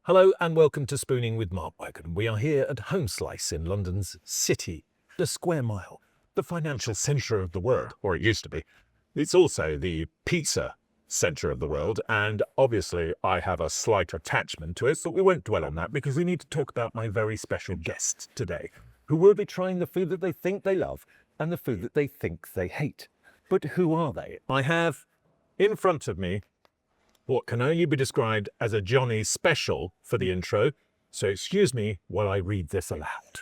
Hello and welcome to Spooning with Mark Wogan. We are here at Homeslice in London's City, the square mile, the financial centre of the world, or it used to be. It's also the pizza centre of the world, and obviously I have a slight attachment to it, but we won't dwell on that because we need to talk about my very special guest today, who will be trying the food that they think they love and the food that they think they hate. But who are they? I have in front of me what can only be described as a Johnny special for the intro, so excuse me while I read this aloud.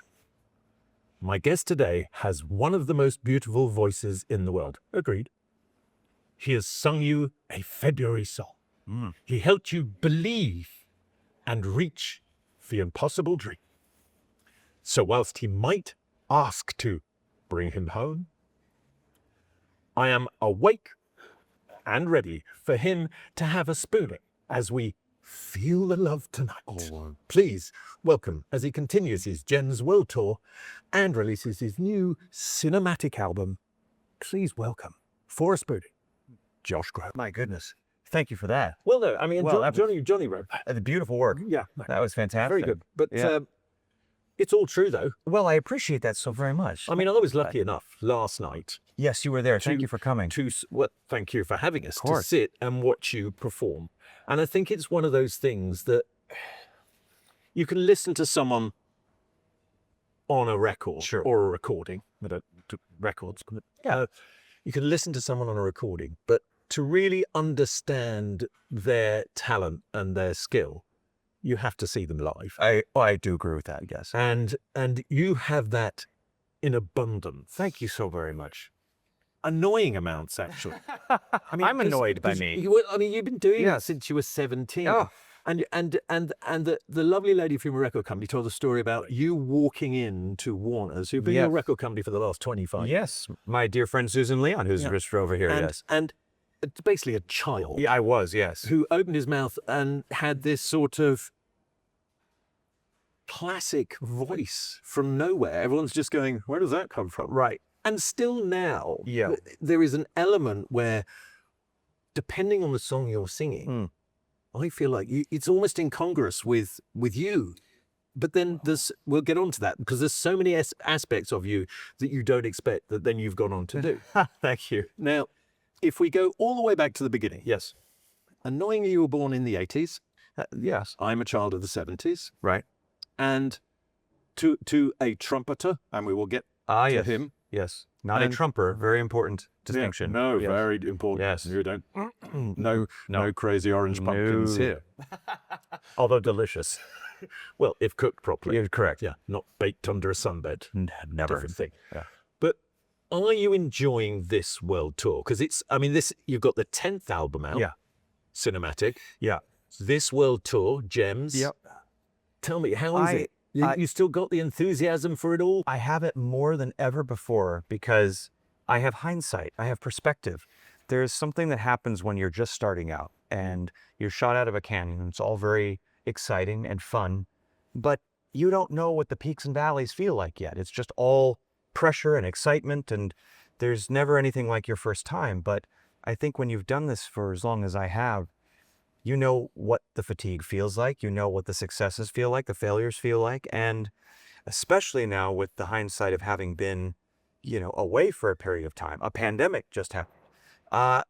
My guest today has one of the most beautiful voices in the world. Agreed. He has sung you a February song. He helped you believe and reach the impossible dream. So whilst he might ask to bring him home, I am awake and ready for him to have a spooning as we feel the love tonight. Please welcome, as he continues his Jen's World Tour and releases his new cinematic album, please welcome, for a spooning, Josh Groban. My goodness. Thank you for that. Well, no, I mean, Well, Johnny wrote that. The beautiful work. Yeah. That was fantastic. Very good. But Yeah. it's all true, though. Well, I appreciate that so very much. I mean, I was lucky enough last night Yes, you were there. Thank you for coming. well, thank you for having us to course. sit and watch you perform. And I think it's one of those things that you can listen to someone on a record Sure. or a recording. I don't do records. But, you can listen to someone on a recording, but to really understand their talent and their skill, you have to see them live. I do agree with that, yes. And you have that in abundance. Thank you so very much. Annoying amounts, actually. I mean, I'm annoyed by me. You've been doing Yeah. it since you were 17. Oh. And the lovely lady from your record company told a story about you walking into Warner's, who've been Yeah. your record company for the last 25 years. Yes, my dear friend Susan Leon, who's just over here, yes. And it's basically a child Yeah, I was, yes. who opened his mouth and had this sort of classic voice from nowhere. Everyone's just going, where does that come from? Right. And still now, Yeah. there is an element where, depending on the song you're singing, I feel like it's almost incongruous with you. But then we'll get on to that because there's so many aspects of you that you don't expect that then you've gone on to do. Thank you. Now, if we go all the way back to the beginning, Yes. knowing you were born in the 80s, Yes. I'm a child of the 70s, Right. and to a trumpeter, and we will get to Yes. him. Yes. Not a And- trumper. Very important distinction. No, Yes. very important. Yes. You don't. No crazy orange pumpkins No. here. Although delicious. Well, if cooked properly. You're correct. Yeah, not baked under a sunbed. Never. Different thing. Yeah. But are you enjoying this world tour? Because you've got the 10th album out. Yeah. Cinematic. Yeah. This world tour, Gems. Yep. Tell me, how is it? You still got the enthusiasm for it all? I have it more than ever before because I have hindsight. I have perspective. There's something that happens when you're just starting out and you're shot out of a canyon. It's all very exciting and fun, but you don't know what the peaks and valleys feel like yet. It's just all pressure and excitement, and there's never anything like your first time. But I think when you've done this for as long as I have, you know what the fatigue feels like. You know what the successes feel like, the failures feel like. And especially now with the hindsight of having been, away for a period of time, a pandemic just happened. I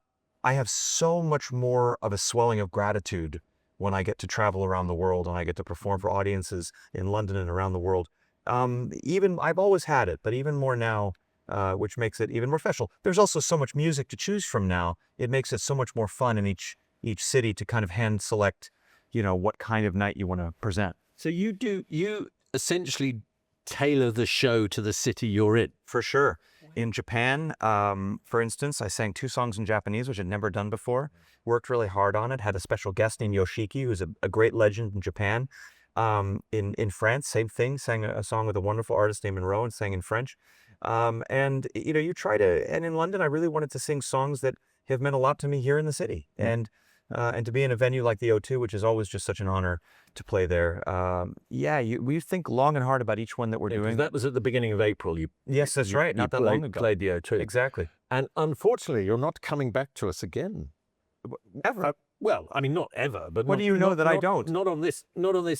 have so much more of a swelling of gratitude when I get to travel around the world and I get to perform for audiences in London and around the world. I've always had it, but even more now, which makes it even more special. There's also so much music to choose from now. It makes it so much more fun in each city to kind of hand select, what kind of night you want to present. So you essentially tailor the show to the city you're in. For sure. In Japan, for instance, I sang 2 songs in Japanese, which I'd never done before. Worked really hard on it. Had a special guest named Yoshiki, who's a great legend in Japan. In France, same thing. Sang a song with a wonderful artist named Monroe and sang in French. And you try to. And in London, I really wanted to sing songs that have meant a lot to me here in the city. And to be in a venue like the O2, which is always just such an honor to play there. We think long and hard about each one that we're doing. That was at the beginning of April. Yes, that's right. Not that long ago. Played the O2. Exactly. And unfortunately, you're not coming back to us again. Ever. Well, I mean, not ever, but What do you know that I don't? Not on this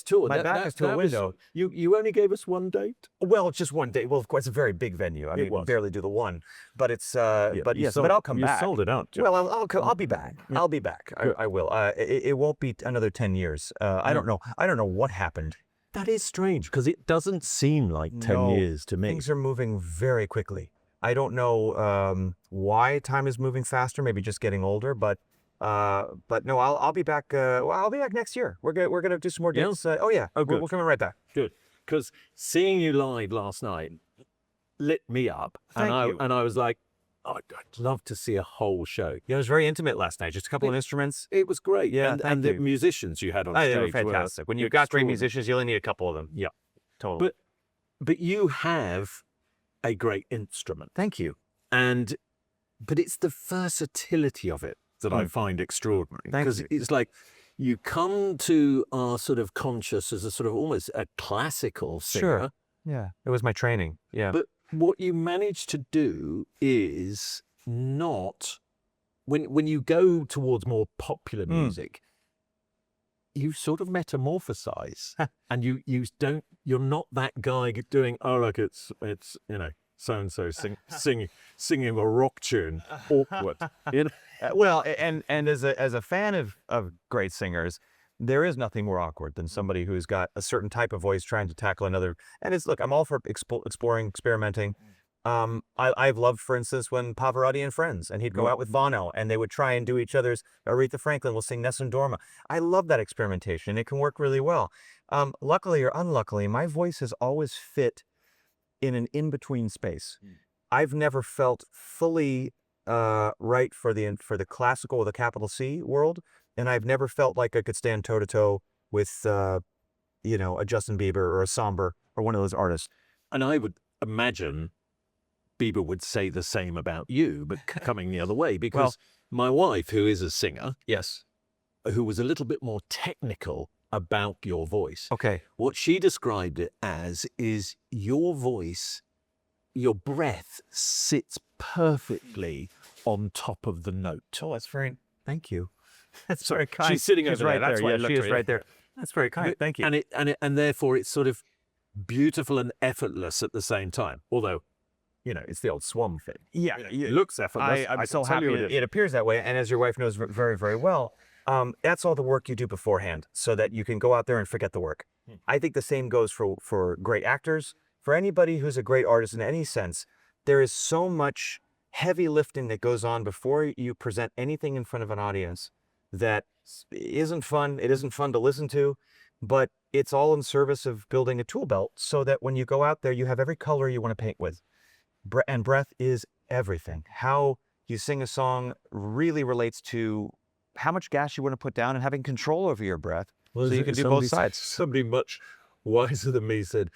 tour. My back is to a window. You only gave us one date. Well, it's just one day. Well, of course, it's a very big venue. I mean, we was. barely do the one, but it's. Yeah, But you yes, sold- but I'll come you back. sold it out, Joe. Well, I'll be back. I'll be back. I will. It won't be another 10 years. I don't know. I don't know what happened. That is strange because it doesn't seem like 10 No, years to me. Things are moving very quickly. I don't know why time is moving faster. Maybe just getting older, but no, I'll be back. Well, I'll be back next year. We're gonna do some more dates. Oh yeah. Oh, good. We're coming right back. Good, because seeing you live last night lit me up, Thank you. and I was like, oh, I'd love to see a whole show. Yeah, it was very intimate last night. Just a couple of instruments. It was great. Yeah, and thank the you. musicians you had on Oh, stage they were fantastic. When you've got great extraordinary. musicians, you only need a couple of them. Yeah. Totally. But you have a great instrument, Thank you. but it's the versatility of it that I find extraordinary. Thank Because you. it's like you come to our sort of conscious as a sort of almost a classical singer. Sure. Yeah. It was my training. Yeah. But what you manage to do is not when you go towards more popular music, you sort of metamorphosize, and you're not that guy doing, oh look, it's so and so singing a rock tune, awkward. You know? Well, and as a fan of great singers, there is nothing more awkward than somebody who's got a certain type of voice trying to tackle another. And look, I'm all for exploring, experimenting. I've loved, for instance, when Pavarotti and Friends, and he'd go out with Bono, and they would try and do each other's. Aretha Franklin will sing Nessun Dorma. I love that experimentation. It can work really well. Luckily or unluckily, my voice has always fit in an in-between space. I've never felt fully right for the classical with a capital C world, and I've never felt like I could stand toe-to-toe with a Justin Bieber or a Somber or one of those artists. And I would imagine Bieber would say the same about you, but coming the other way, because my wife, who is a singer, Yes. who was a little bit more technical about your voice, Okay. what she described it as is your voice, your breath sits perfectly on top of the note. Oh, that's very. Thank you. That's very kind. She's sitting over right there. That's why I Yeah, looked she at is you. right there. That's very kind. Thank you. And therefore it's sort of beautiful and effortless at the same time. Although, it's the old Swan thing. Yeah. It looks effortless. I'm I so can tell happy you it appears that way. And as your wife knows very, very well, that's all the work you do beforehand so that you can go out there and forget the work. I think the same goes for great actors. For anybody who's a great artist in any sense, there is so much heavy lifting that goes on before you present anything in front of an audience that isn't fun. It isn't fun to listen to, but it's all in service of building a tool belt so that when you go out there, you have every color you want to paint with. And breath is everything. How you sing a song really relates to how much gas you want to put down and having control over your breath so you can do both sides. Somebody much wiser than me said,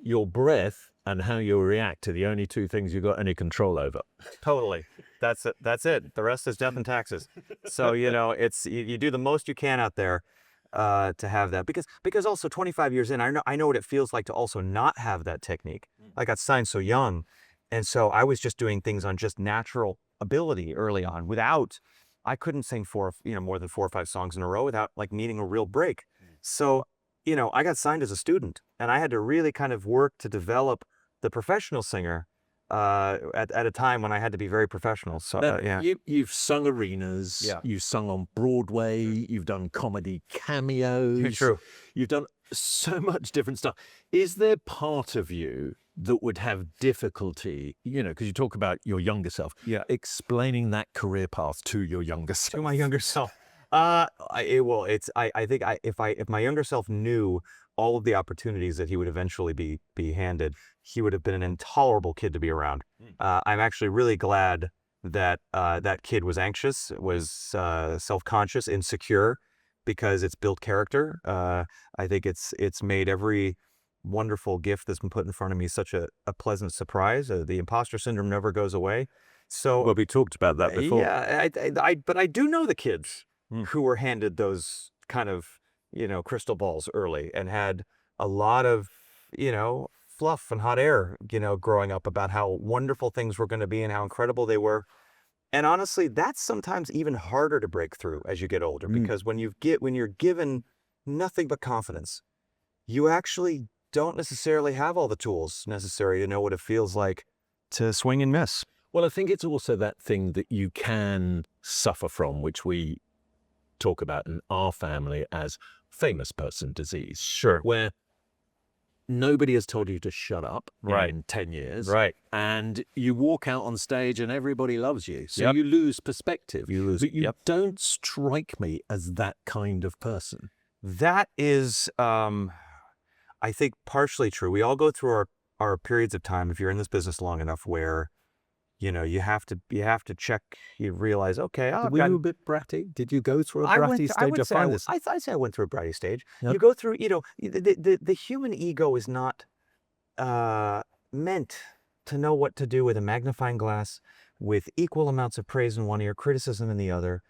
your breath and how you react are the only two things you've got any control over. Totally. That's it. That's it. The rest is death and taxes. So, it's you do the most you can out there to have that. Because also 25 years in, I know what it feels like to also not have that technique. I got signed so young. And so I was just doing things on just natural ability early on I couldn't sing more than 4 or 5 songs in a row without like needing a real break. So, I got signed as a student and I had to really kind of work to develop the professional singer at a time when I had to be very professional. So, Now, you've sung arenas, Yeah. you've sung on Broadway, you've done comedy cameos. True. You've done so much different stuff. Is there part of you that would have difficulty, because you talk about your younger self, explaining that career path to your younger self? To my younger self. I think if my younger self knew all of the opportunities that he would eventually be handed, he would have been an intolerable kid to be around. I'm actually really glad that that kid was anxious, was self-conscious, insecure, because it's built character. I think it's made every wonderful gift that's been put in front of me such a pleasant surprise. The imposter syndrome never goes away. So Well, we talked about that before. yeah, but I do know the kids who were handed those kind of, crystal balls early and had a lot of, fluff and hot air, growing up about how wonderful things were going to be and how incredible they were. And honestly, that's sometimes even harder to break through as you get older, because when you're given nothing but confidence, you actually don't necessarily have all the tools necessary to know what it feels like to swing and miss. Well, I think it's also that thing that you can suffer from, which we talk about in our family as famous person disease. Sure. Where nobody has told you to shut up Right. in 10 years. Right. And you walk out on stage and everybody loves you. So Yep. you lose perspective. You lose. But you Yep. don't strike me as that kind of person. That is, I think, partially true. We all go through our periods of time, if you're in this business long enough, where, you know, you have to check, you realize, okay, Were you a bit bratty? Did you go through a bratty stage? I'd say I went through a bratty stage. Yep. You go through, you know, the human ego is not meant to know what to do with a magnifying glass with equal amounts of praise in one ear, criticism in the other.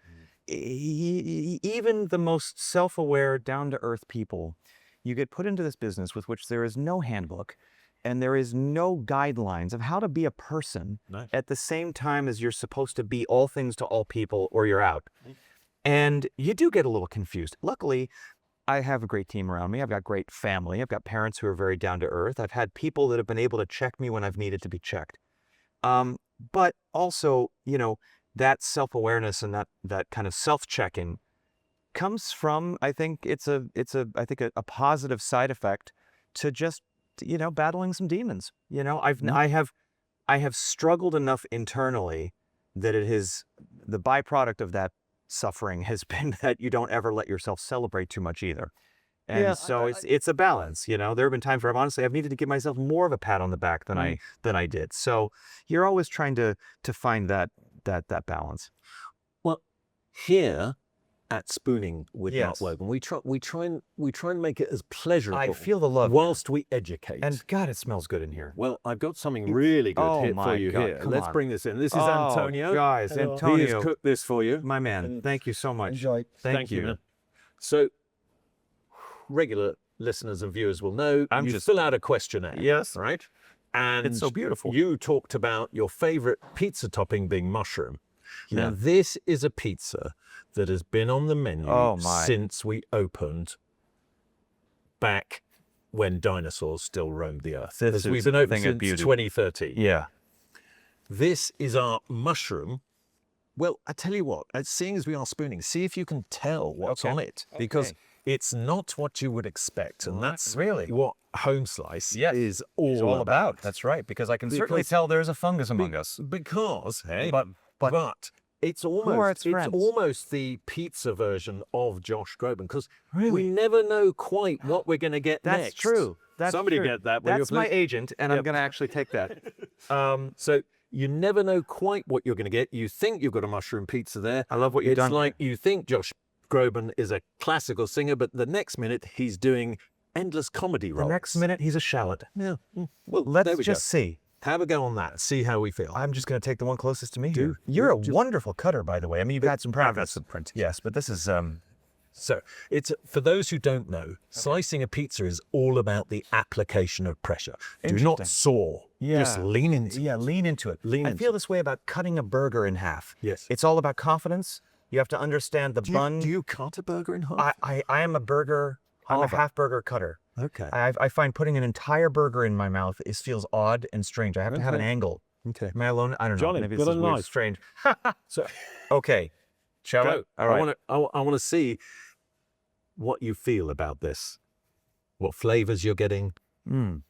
Even the most self-aware, down-to-earth people, you get put into this business with which there is no handbook and there is no guidelines of how to be a person at the same time as you're supposed to be all things to all people, or you're out. And you do get a little confused. Luckily, I have a great team around me. I've got great family. I've got parents who are very down to earth. I've had people that have been able to check me when I've needed to be checked. But also, you know, that self-awareness and that kind of self-checking comes from, I think it's a positive side effect to just, you know, battling some demons. You know, I have struggled enough internally that the byproduct of that suffering has been that you don't ever let yourself celebrate too much either. And it's a balance. You know, there have been times where I've needed to give myself more of a pat on the back than I did. So you're always trying to find that balance. Well, here at Spooning with Yes. Mark Wogan, we try and make it as pleasurable. I feel the love whilst we educate. And God, it smells good in here. Well, I've got something really good Oh for my you God, here. come Let's on. bring this in. This is Oh, Antonio. guys, Hello. Antonio. He has cooked this for you. My man, And thank you so much. Enjoy. Thank you. man. So, regular listeners and viewers will know you fill out a questionnaire. Yes. Right? And It's so beautiful. You talked about your favorite pizza topping being mushroom. Now, Yeah. this is a pizza that has been on the menu Oh, my. since we opened back when dinosaurs still roamed the earth. This As is we've been a open thing of since beauty. 2013. Yeah. This is our mushroom. Well, I tell you what, seeing as we are spooning, see if you can tell what's Okay. on it, because Okay. it's not what you would expect. And that's Really? what Homeslice Yes. is It's all about. That's right, because I can certainly Because- tell there's a fungus among us. Because, hey, But it's are almost its friends? the pizza version of Josh Groban, because we Really? never know quite what we're going to get that's next. true. That's Somebody true. get that, will you, That's my please? agent, and I'm Yep. going to actually take that. So you never know quite what you're going to get. You think you've got a mushroom pizza there. I love what you've It's done. like you think Josh Groban is a classical singer, but the next minute he's doing endless comedy The roles. next minute, he's a shallot. Yeah. Well, Let's there we just see. Have a go on that. See how we feel. I'm just going to take the one closest to me Do- here. You're a just- wonderful cutter, by the way. I mean, you've had some practice. some practice. Yes, but this is So it's, for those who don't know, slicing a pizza is all about the application of pressure. Do not Interesting. saw. Just lean into it. lean into it. Lean I into feel this way about cutting a burger in half. Yes. It's all about confidence. You have to understand the bun. Do you cut a burger in half? I am a burger. I'm a Halver. half burger cutter. Okay. I find putting an entire burger in my mouth feels odd and strange. I have to have an Okay. angle. Okay. Am I alone? I don't know. Johnny, Maybe good this is on weird, life. strange. So Okay. Shall go. we? All right. I want to see what you feel about this. What flavors you're getting. Mm.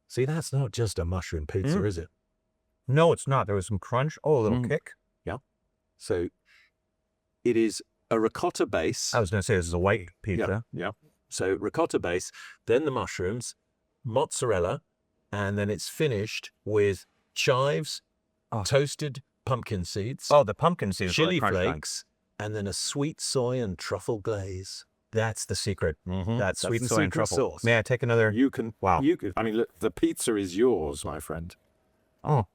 See, that's not just a mushroom pizza, is it? No, it's not. There was some crunch. Oh, a little Mm. kick. So it is a ricotta base. I was going to say this is a white pizza. Yeah. So ricotta base, then the mushrooms, mozzarella, and then it's finished with chives, Oh. toasted pumpkin seeds, Oh, the pumpkin seeds. chili crunch time. flakes, and then a sweet soy and truffle glaze. That's the secret. Mm-hmm. That sweet the soy and secret truffle. sauce. May I take another? You can. Wow. You can. I mean, look, the pizza is yours, my friend. Oh.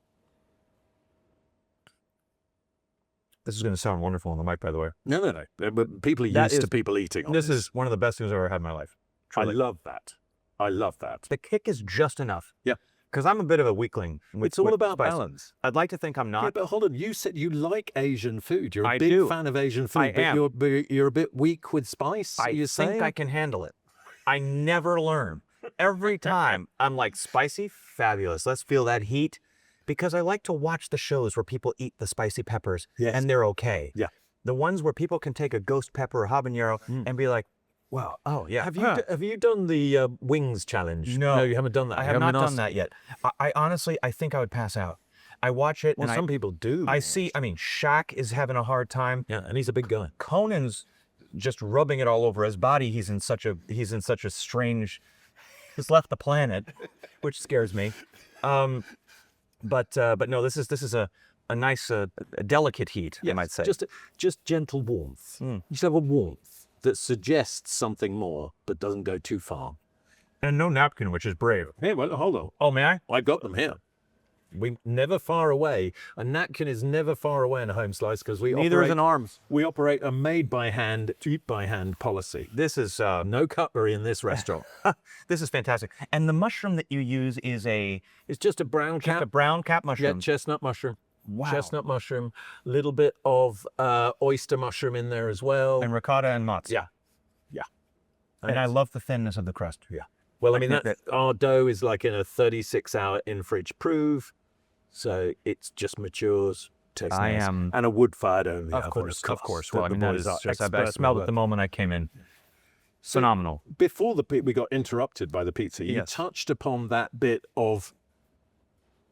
This is going to sound wonderful on the mic, by the way. No. But people are That used to is- people eating. On This is one of the best things I've ever had in my life. I Truly. love that. I love that. The kick is just enough. Yeah. Because I'm a bit of a weakling. It's all about spice. balance. I'd like to think I'm Yeah, not. but hold on. You said you like Asian food. You're a I big do. fan of Asian food, I but am. you're a bit weak with spice. I you're think I saying? can handle it. I never learn. Every time I'm like, spicy, fabulous. Let's feel that heat. Because I like to watch the shows where people eat the spicy peppers and they're okay. Yeah. The ones where people can take a ghost pepper or habanero and be like, wow, oh yeah. Have you done the wings challenge? No. You haven't done that. I You have haven't not been done asked- that yet. I honestly, I think I would pass out. I watch it Well, and some people do. I see, I mean, Shaq is having a hard time. Yeah, and he's a big guy. Conan's just rubbing it all over his body. He's in such a strange, he's left the planet, which scares me. But no, this is a nice, a delicate heat, I might say. Just gentle warmth. You should have a warmth that suggests something more, but doesn't go too far. And no napkin, which is brave. Hey, well, hold on. Oh, may I? I've got them here. We never far away. A napkin is never far away in a home slice because Neither is an arms. We operate a made by hand, eat by hand policy. This is No cutlery in this restaurant. this is fantastic. And the mushroom that you use is It's just a brown cap. just a brown cap Yeah, mushroom. chestnut mushroom. Wow. Chestnut mushroom. Little bit of oyster mushroom in there as well. And ricotta and mozz. Yeah. And I love the thinness of the crust. Yeah. Well, I mean, think our dough is like in a 36-hour in-fridge proof, so it just matures, tastes I nice. am- And a wood-fired only Of oven, course. that Well, I the mean, that boys is are just, I expert smelled with. it the moment I came in. Phenomenal. Before we got interrupted by the pizza, you Yes. touched upon that bit of,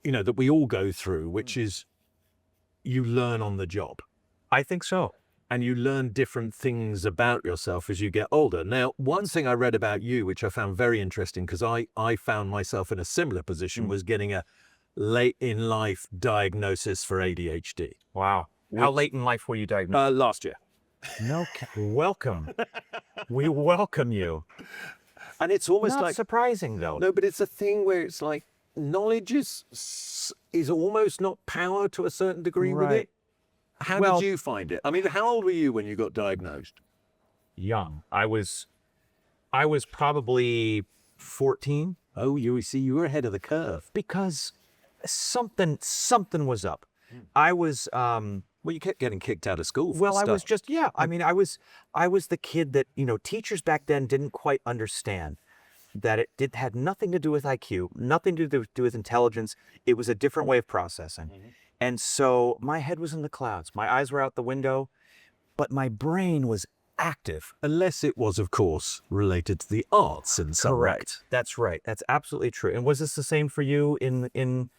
that we all go through, which is you learn on the job. I think so. And you learn different things about yourself as you get older. Now, one thing I read about you, which I found very interesting, because I found myself in a similar position, was getting a late in life diagnosis for ADHD. Wow. How late in life were you diagnosed? Last year. No. Welcome. We welcome you. And it's almost Not like, surprising though. no, but it's a thing where it's like knowledge is almost not power to a certain degree with Right. it. How Well- did you find it? I mean, how old were you when you got diagnosed? Young. I was probably 14 Oh, you were ahead of the curve. because something was up. I was Well, you kept getting kicked out of school. For well, I was stuff. just I mean, I was the kid that, teachers back then didn't quite understand that it had nothing to do with IQ, nothing to do with intelligence. It was a different way of processing. And so my head was in the clouds. My eyes were out the window, but my brain was active. Unless it was, of course, related to the arts in some way. That's right. That's absolutely true. And was this the same for you in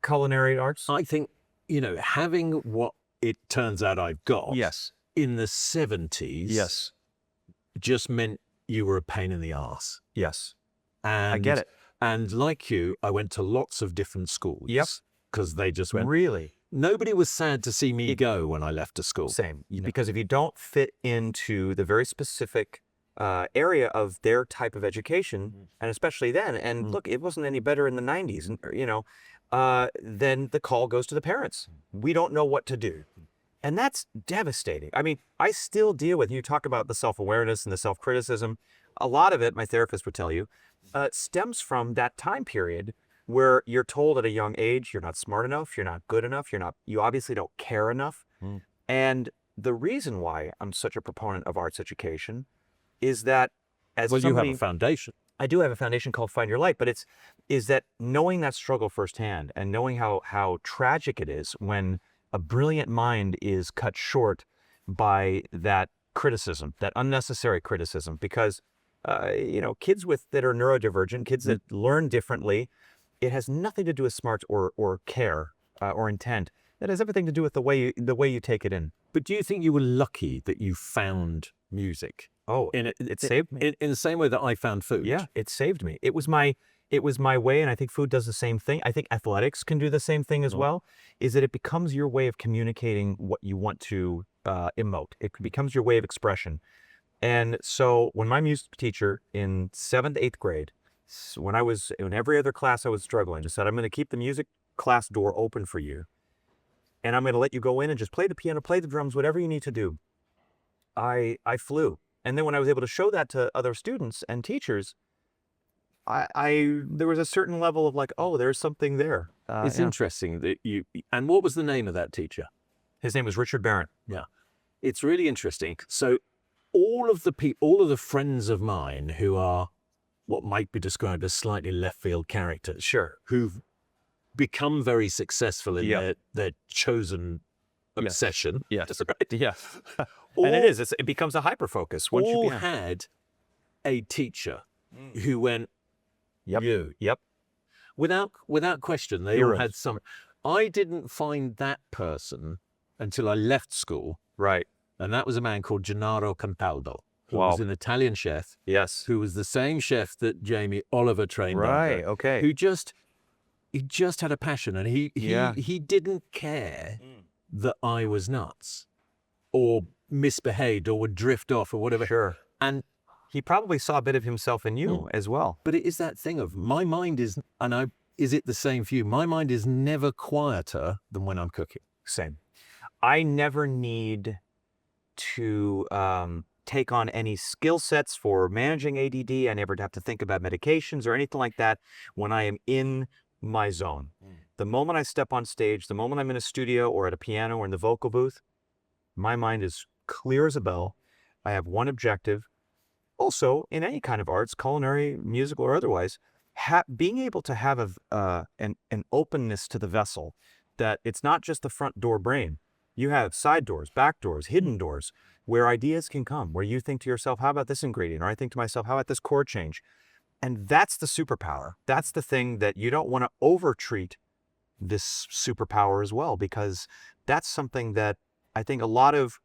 culinary arts? I think, having what it turns out I've got Yes. in the 70s just meant you were a pain in the arse. Yes. And I get it. And like you, I went to lots of different schools. Yep. Because they just went, Really? nobody was sad to see me go when I left the school. Same. Because if you don't fit into the very specific area of their type of education, and especially then, and look, it wasn't any better in the 90s, then the call goes to the parents. We don't know what to do. And that's devastating. I mean, I still deal with, you talk about the self-awareness and the self-criticism. A lot of it, my therapist would tell you, stems from that time period where you're told at a young age, you're not smart enough, you're not good enough, you obviously don't care enough. And the reason why I'm such a proponent of arts education is that as Well, somebody, you have a foundation. I do have a foundation called Find Your Light, but is that knowing that struggle firsthand and knowing how tragic it is when a brilliant mind is cut short by that criticism, that unnecessary criticism, because kids that are neurodivergent, kids that learn differently, it has nothing to do with smarts or care or intent. That has everything to do with the way you take it in. But do you think you were lucky that you found music? Oh, it saved me. In the same way that I found food. Yeah, it saved me. It was my way, and I think food does the same thing. I think athletics can do the same thing as well, is that it becomes your way of communicating what you want to emote. It becomes your way of expression. And so when my music teacher in 7th, 8th grade, when I was in every other class I was struggling, just said, I'm going to keep the music class door open for you. And I'm going to let you go in and just play the piano, play the drums, whatever you need to do. I flew. And then when I was able to show that to other students and teachers, there was a certain level of like, oh, there's something there. It's interesting that you. And what was the name of that teacher? His name was Richard Barron. Yeah, it's really interesting. So, all of the friends of mine who are what might be described as slightly left field characters, Sure. who've become very successful in Yep. their chosen obsession. Yes. Right? Yeah. All, And it becomes a hyper focus. Once all you had a teacher who went, Yep. you. Yep. Without question, they all had some. I didn't find that person until I left school, Right. and that was a man called Gennaro Cataldo, who Wow. was an Italian chef, Yes. who was the same chef that Jamie Oliver trained Right. under, Okay. who he just had a passion, and he didn't care that I was nuts or misbehaved or would drift off or whatever. Sure. And He probably saw a bit of himself in you as well. but it is that thing of my mind is, is it the same for you? My mind is never quieter than when I'm cooking. Same. I never need to take on any skill sets for managing ADD. I never have to think about medications or anything like that when I am in my zone. The moment I step on stage, the moment I'm in a studio or at a piano or in the vocal booth, my mind is clear as a bell. I have one objective. Also, in any kind of arts, culinary, musical, or otherwise, being able to have an openness to the vessel, that it's not just the front door brain. You have side doors, back doors, hidden doors, where ideas can come, where you think to yourself, how about this ingredient? Or I think to myself, how about this chord change? And that's the superpower. That's the thing that you don't want to over-treat this superpower as well, because that's something that I think a lot of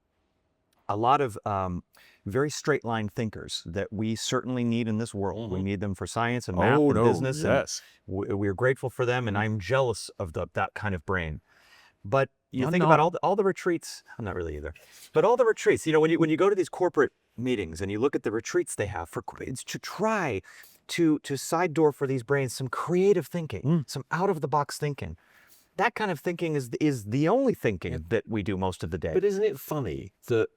very straight line thinkers that we certainly need in this world. We need them for science and math and business. Yes. And we're grateful for them, and I'm jealous of that kind of brain. But you I'm think not. about all the retreats. I'm not really either. But all the retreats, when you go to these corporate meetings and you look at the retreats they have it's to try to side door for these brains some creative thinking, some out of the box thinking. That kind of thinking is the only thinking that we do most of the day. But isn't it funny that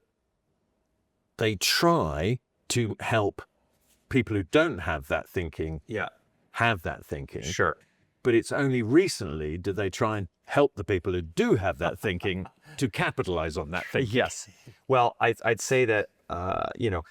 they try to help people who don't have that thinking have that thinking? Sure. But it's only recently do they try and help the people who do have that thinking to capitalize on that thinking. Yes. Well, I'd say that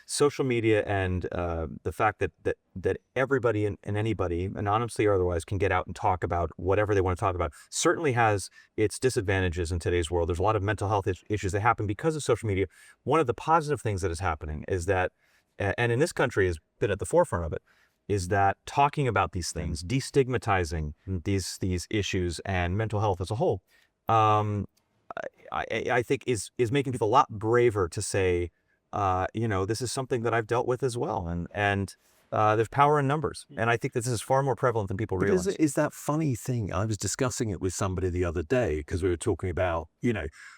social media and the fact that everybody and anybody, anonymously or otherwise, can get out and talk about whatever they want to talk about certainly has its disadvantages in today's world. There's a lot of mental health issues that happen because of social media. One of the positive things that is happening is that, and in this country has been at the forefront of it, is that talking about these things, destigmatizing these issues and mental health as a whole, I think is making people a lot braver to say, this is something that I've dealt with as well. And there's power in numbers. And I think this is far more prevalent than people realize. Is that funny thing? I was discussing it with somebody the other day because we were talking about,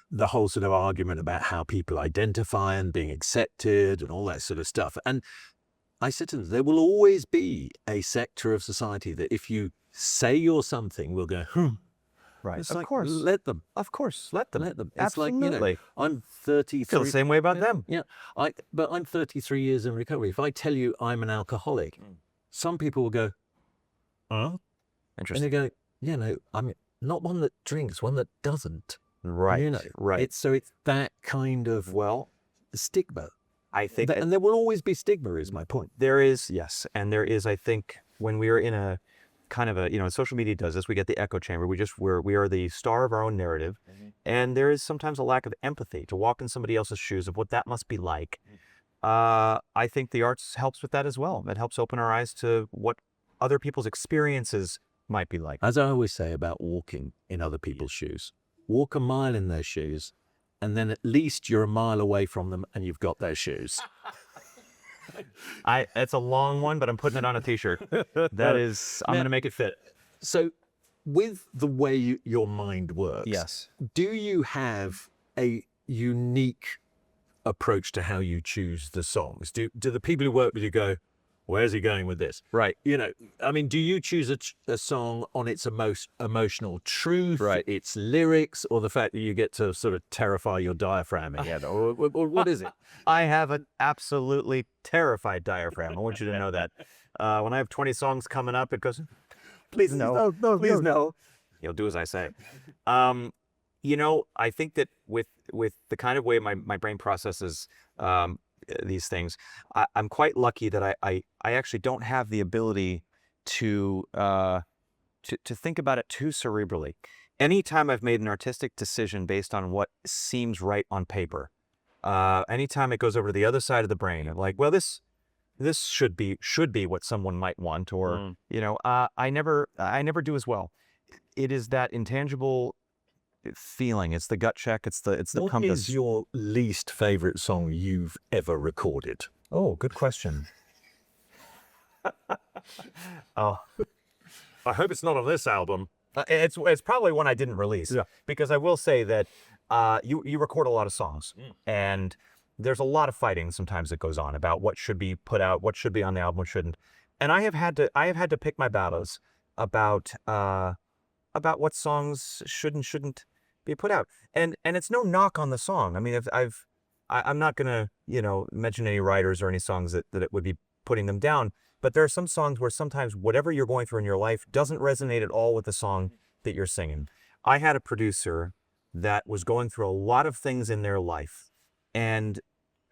the whole sort of argument about how people identify and being accepted and all that sort of stuff. And I said to them, there will always be a sector of society that if you say you're something, will go, Right. It's Of like, course. let them. Of course. Let them. Let them. It's Absolutely. like, I'm 33. Feel the same way about them. Yeah. But I'm 33 years in recovery. If I tell you I'm an alcoholic, some people will go, huh? And Interesting. they go, I'm not one that drinks, one that doesn't. Right. Right. It's that kind of, stigma. I think And there will always be stigma is my point. there is, yes. And there is, I think, when we are in a kind of a, social media does this, we get the echo chamber. We are the star of our own narrative. And there is sometimes a lack of empathy to walk in somebody else's shoes of what that must be like. I think the arts helps with that as well. It helps open our eyes to what other people's experiences might be like. As I always say about walking in other people's shoes, walk a mile in their shoes, and then at least you're a mile away from them and you've got their shoes. It's a long one, but I'm putting it on a t-shirt. That is, I'm going to make it fit. So with the way your mind works, Yes. do you have a unique approach to how you choose the songs? Do the people who work with you go, where's he going with this? Right. Do you choose a song on its emotional truth, Right. its lyrics, or the fact that you get to sort of terrify your diaphragm again, or what is it? I have an absolutely terrified diaphragm. I want you to know that. When I have 20 songs coming up, it goes, please no, please no. You'll do as I say. I think that with the kind of way my brain processes these things, I'm quite lucky that I actually don't have the ability to think about it too cerebrally. Anytime I've made an artistic decision based on what seems right on paper, anytime it goes over to the other side of the brain, I'm like, well, this should be what someone might want, or I never do as well. It is that intangible feeling. It's the gut check. It's the What compass. is your least favorite song you've ever recorded? Oh, good question. Oh, I hope it's not on this album. it's probably one I didn't release. Yeah. Because I will say that you record a lot of songs, and there's a lot of fighting sometimes that goes on about what should be put out, what should be on the album, what shouldn't. And I have had to pick my battles about what songs should and shouldn't be put out. And it's no knock on the song. I mean, I'm not gonna mention any writers or any songs that it would be putting them down. But there are some songs where sometimes whatever you're going through in your life doesn't resonate at all with the song that you're singing. I had a producer that was going through a lot of things in their life, and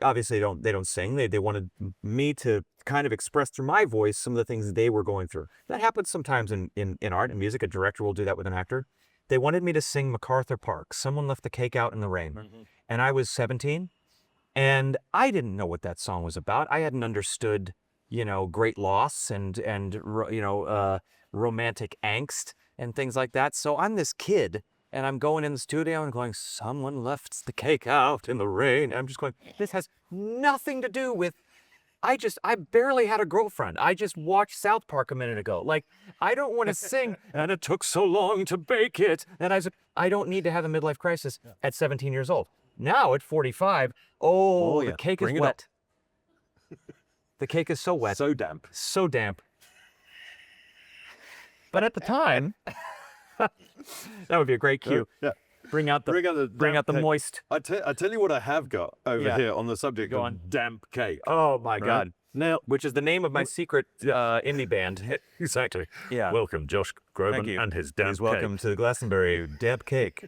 obviously they don't sing. They wanted me to kind of express through my voice some of the things they were going through. That happens sometimes in art and music. A director will do that with an actor. They wanted me to sing MacArthur Park, Someone Left the Cake Out in the Rain. And I was 17, and I didn't know what that song was about. I hadn't understood, great loss and romantic angst and things like that. So I'm this kid, and I'm going in the studio and going, someone left the cake out in the rain. And I'm just going, this has nothing to do with, I barely had a girlfriend. I just watched South Park a minute ago. Like, I don't want to sing, and it took so long to bake it. And I don't need to have a midlife crisis at 17 years old. Now at 45, the cake is wet. The cake is so wet. So damp. So damp. But at the time, that would be a great cue. Yeah. Bring out the moist. I tell you what I have got over here on the subject Go of on. damp cake. Oh my God. Now, Which is the name of my secret indie band. exactly. Yeah. Welcome, Josh Thank Groban you. and his damp Please welcome cake. to the Glastonbury Damp Cake.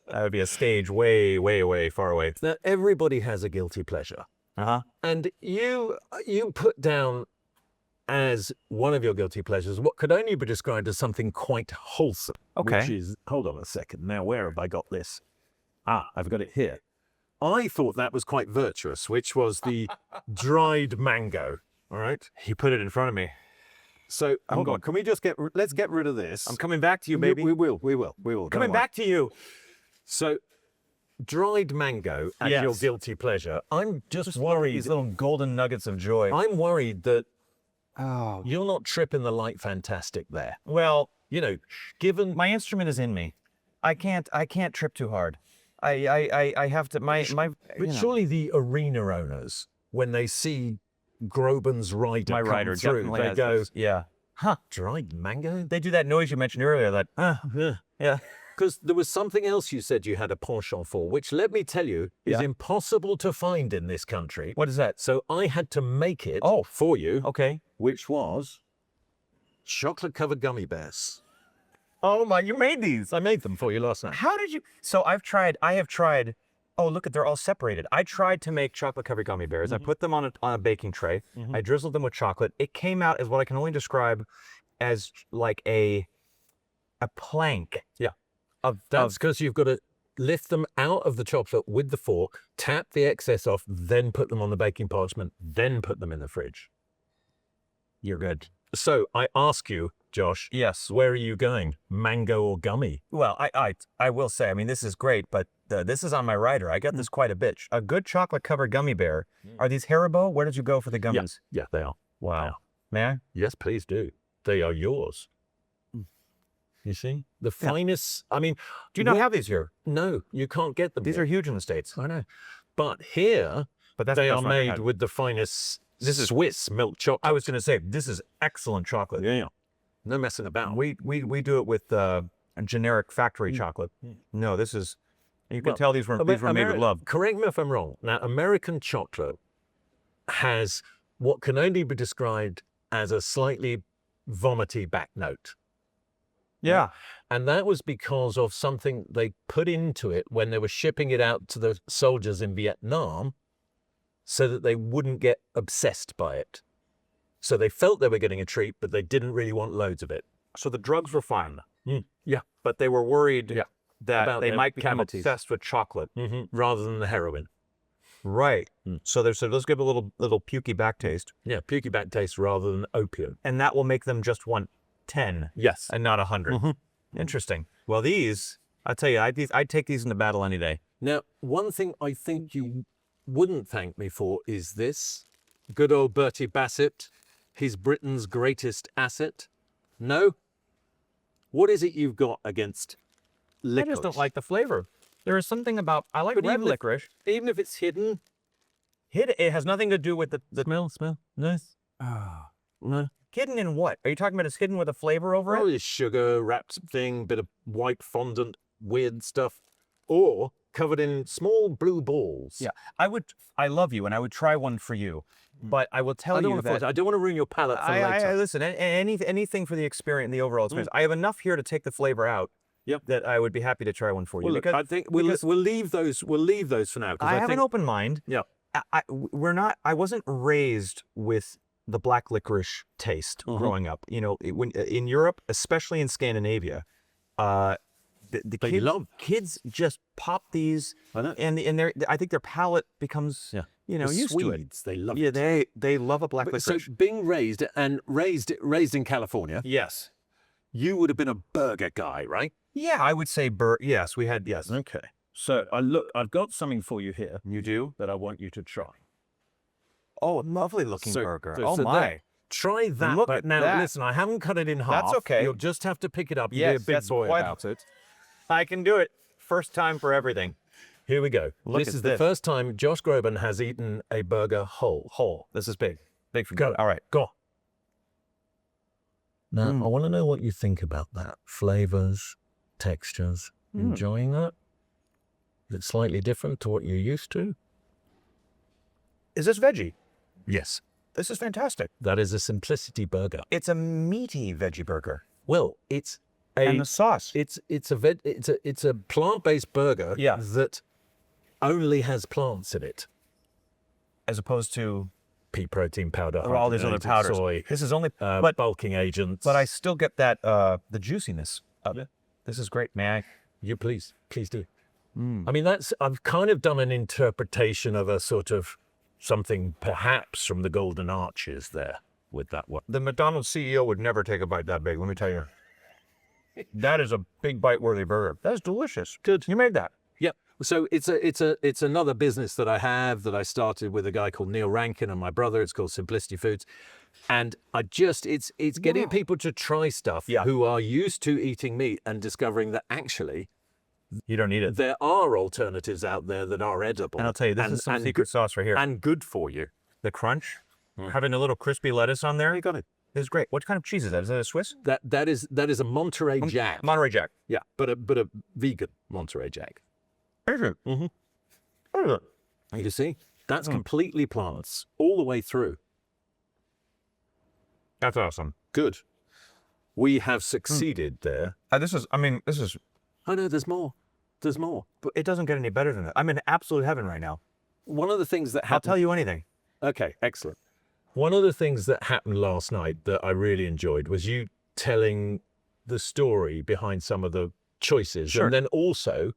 That would be a stage way, way, way far away. Now, everybody has a guilty pleasure. Uh-huh. And you put down as one of your guilty pleasures what could only be described as something quite wholesome. Okay. Which is, hold on a second, now where have I got this? I've got it here. I thought that was quite virtuous, which was the dried mango. All right. You put it in front of me. So hold going. on, can we just let's get rid of this? I'm coming back to you, baby. We will. Coming back to you. So, dried mango as your Yes. guilty pleasure. I'm just worried. These little golden nuggets of joy. I'm worried that Oh. you're not tripping the light fantastic there. Well, Given my instrument is in me. I can't trip too hard. I have to, But surely the arena owners, when they see Groban's rider my come rider through, definitely they has go, this. Yeah. dried mango? They do that noise you mentioned earlier, that, yeah. Because there was something else you said you had a penchant for, which, let me tell you, is Yeah. impossible to find in this country. What is that? So I had to make it Oh. for you, Okay. which was chocolate-covered gummy bears. Oh my, you made these. I made them for you last night. How did you? So I have tried. Oh, look at, they're all separated. I tried to make chocolate covered gummy bears. I put them on a baking tray. I drizzled them with chocolate. It came out as what I can only describe as like a plank. Yeah. Of That's because you've got to lift them out of the chocolate with the fork, tap the excess off, then put them on the baking parchment, then put them in the fridge. You're good. So I ask you, Josh, Yes. where are you going? Mango or gummy? Well, I will say, I mean, this is great, but this is on my rider. I get this quite a bit. A good chocolate covered gummy bear. Are these Haribo? Where did you go for the gummies? Yeah, they are. Wow. Yeah. May I? Yes, please do. They are yours. You see? The finest, I mean... Do you not have these here? No, you can't get them These here. are huge in the States. I know. But here, But that's they that's are what I made had. with the finest This is- Swiss milk chocolate. I was going to say, this is excellent chocolate. Yeah. No messing about. We do it with a generic factory chocolate. No, this is, you can Well, tell these were made with love. Correct me if I'm wrong. Now, American chocolate has what can only be described as a slightly vomity back note. Yeah. And that was because of something they put into it when they were shipping it out to the soldiers in Vietnam so that they wouldn't get obsessed by it. So they felt they were getting a treat, but they didn't really want loads of it. So the drugs were fine. Yeah. But they were worried Yeah. that About they their might become cavities. obsessed with chocolate. Rather than the heroin. Right. Mm. So they said, let's give it a little pukey back taste. Yeah, pukey back taste rather than opium. And that will make them just want 10 Yes. and not 100. Interesting. Well, these, I tell you, I'd take these into battle any day. Now, one thing I think you wouldn't thank me for is this. Good old Bertie Bassett. He's Britain's greatest asset. No? What is it you've got against licorice? I just don't like the flavor. There is something about, I like But red even if- licorice. Even if it's hidden. It has nothing to do with the Smell. Nice. No. hidden in what? Are you talking about it's hidden with a flavor over Probably it? a sugar wrapped thing, bit of white fondant, weird stuff. Or covered in small blue balls. Yeah. I love you and I would try one for you. But I will tell I don't you want to that force it. I don't want to ruin your palate for later. listen, anything for the experience, the overall experience. I have enough here to take the flavor out. Yep. That I would be happy to try one for you. Well, look, I think we'll leave those. We'll leave those for now. 'Cause I have think, an open mind. Yeah. I wasn't raised with the black licorice taste growing up. You know, when in Europe, especially in Scandinavia, kids just pop these, I know. and I think their palate becomes The used to it. Swedes, they love Yeah, it. they love a black So licorice. being raised in California, Yes. you would have been a burger guy, right? Yeah, I would say yes. We had yes. Okay. So I've got something for you here You do? that I want you to try. Oh, lovely looking So- burger. so- Oh so my. there. Try that. Look but at now, that. listen, I haven't cut it in half. That's okay. You'll just have to pick it up. Yes, and be a big that's boy quite- about it. I can do it. First time for everything. Here we go. Look This at is the this. first time Josh Groban has eaten a burger whole. Whole. This is big. Big for Go. me. All right. Go. Now, I want to know what you think about that. Flavors, textures. Enjoying that? Is it slightly different to what you're used to? Is this veggie? Yes. This is fantastic. That is a simplicity burger. It's a meaty veggie burger. Well, it's And the sauce. it's a plant-based burger Yeah. that only has plants in it. As opposed to Pea protein powder, all these other hydrogenated powders. soy, This is only bulking agents. but I still get that the juiciness of it. This is great. May I? You please do. I mean, I've kind of done an interpretation of a sort of something perhaps from the Golden Arches there with that one. The McDonald's CEO would never take a bite that big, let me tell you. That is a big bite-worthy burger. That's delicious. Good. You made that. Yep. So it's another business that I have that I started with a guy called Neil Rankin and my brother. It's called Simplicity Foods. And it's getting people to try stuff who are used to eating meat and discovering that actually You don't need it. there are alternatives out there that are edible. And I'll tell you, this is some secret sauce right here. and good for you. The crunch, having a little crispy lettuce on there. You got it. Is great. What kind of cheese is that? Is that a Swiss? That is a Monterey Jack. Monterey Jack. Yeah, but a vegan Monterey Jack. Is it? Mhm. Is it? You see, that's completely plants all the way through. That's awesome. Good. We have succeeded there. This is. Oh no, there's more. There's more. But it doesn't get any better than that. I'm in absolute heaven right now. One of the things that I'll happened. tell you anything. Okay, excellent. One of the things that happened last night that I really enjoyed was you telling the story behind some of the choices, Sure. and then also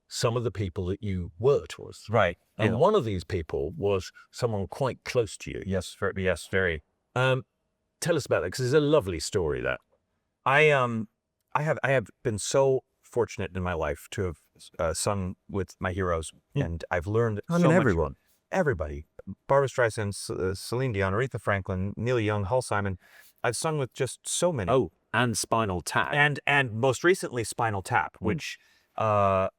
some of the people that you worked with. Right. And one of these people was someone quite close to you. Yes. Very. Tell us about that, because it's a lovely story. That I have been so fortunate in my life to have sung with my heroes, and I've learned so much. Everybody, Barbra Streisand, Celine Dion, Aretha Franklin, Neil Young, Hull Simon. I've sung with just so many. Oh, and Spinal Tap. and most recently Spinal Tap, which I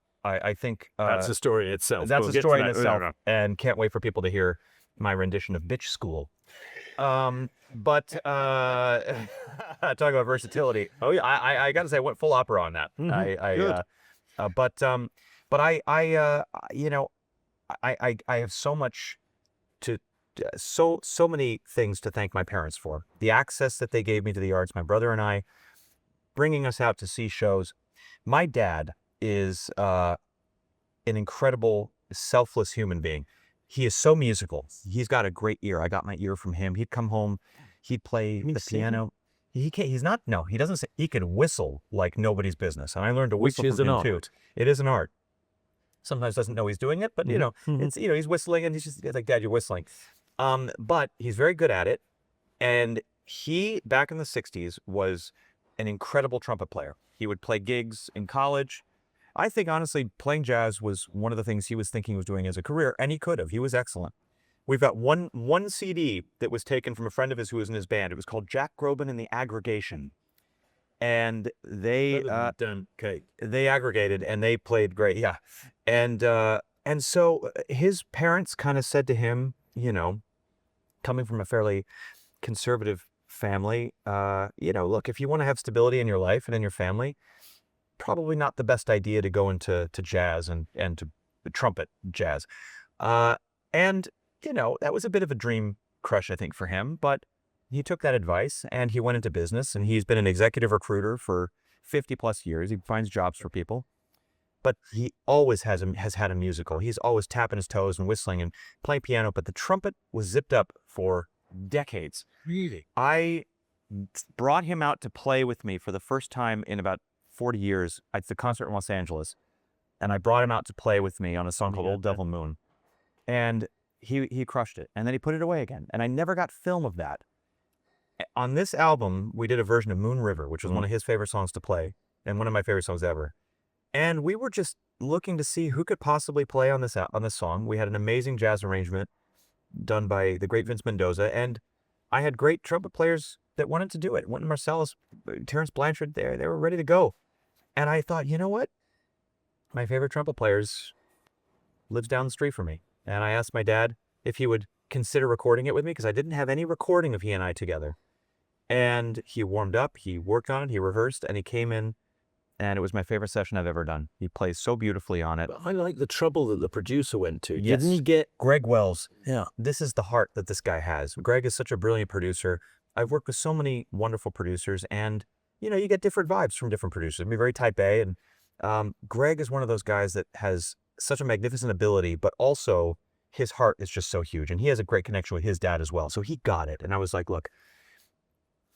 think That's a story itself. that's We'll a get to story in that itself, later. and can't wait for people to hear my rendition of Bitch School. But talk about versatility. Oh yeah, I got to say I went full opera on that. I have so much to so many things to thank my parents for. The access that they gave me to the arts, my brother and I, bringing us out to see shows. My dad is an incredible, selfless human being. He is so musical. He's got a great ear. I got my ear from him. He'd come home, he'd play the piano. He can't. He's not. No, he doesn't. He can whistle like nobody's business, and I learned to whistle from him too. It is an art. Sometimes doesn't know he's doing it, but it's he's whistling, and he's just like, Dad, you're whistling. But he's very good at it, and he back in the '60s was an incredible trumpet player. He would play gigs in college. I think honestly, playing jazz was one of the things he was thinking he was doing as a career, and he could have. He was excellent. We've got one CD that was taken from a friend of his who was in his band. It was called Josh Groban and the Aggregation. And they aggregated and they played great. Yeah. And so his parents kind of said to him, coming from a fairly conservative family, look, if you want to have stability in your life and in your family, probably not the best idea to go into jazz and to trumpet jazz. And that was a bit of a dream crush, I think, for him, but he took that advice and he went into business, and he's been an executive recruiter for 50 plus years. He finds jobs for people, but he always has had a musical. He's always tapping his toes and whistling and playing piano, but the trumpet was zipped up for decades. Really? I brought him out to play with me for the first time in about 40 years at the concert in Los Angeles. And I brought him out to play with me on a song called Old Devil Moon. And he crushed it. And then he put it away again. And I never got film of that. On this album, we did a version of Moon River, which was one of his favorite songs to play and one of my favorite songs ever. And we were just looking to see who could possibly play on this song. We had an amazing jazz arrangement done by the great Vince Mendoza. And I had great trumpet players that wanted to do it. Wynton Marsalis, Terrence Blanchard, they were ready to go. And I thought, you know what? My favorite trumpet players lives down the street from me. And I asked my dad if he would consider recording it with me because I didn't have any recording of he and I together. And he warmed up, he worked on it, he rehearsed, and he came in, and it was my favorite session I've ever done. He plays so beautifully on it. I like the trouble that the producer went to. Yes. Didn't he get... Greg Wells. Yeah. This is the heart that this guy has. Greg is such a brilliant producer. I've worked with so many wonderful producers, and you get different vibes from different producers. I'm very type A, and Greg is one of those guys that has such a magnificent ability, but also his heart is just so huge, and he has a great connection with his dad as well. So he got it, and I was like, look,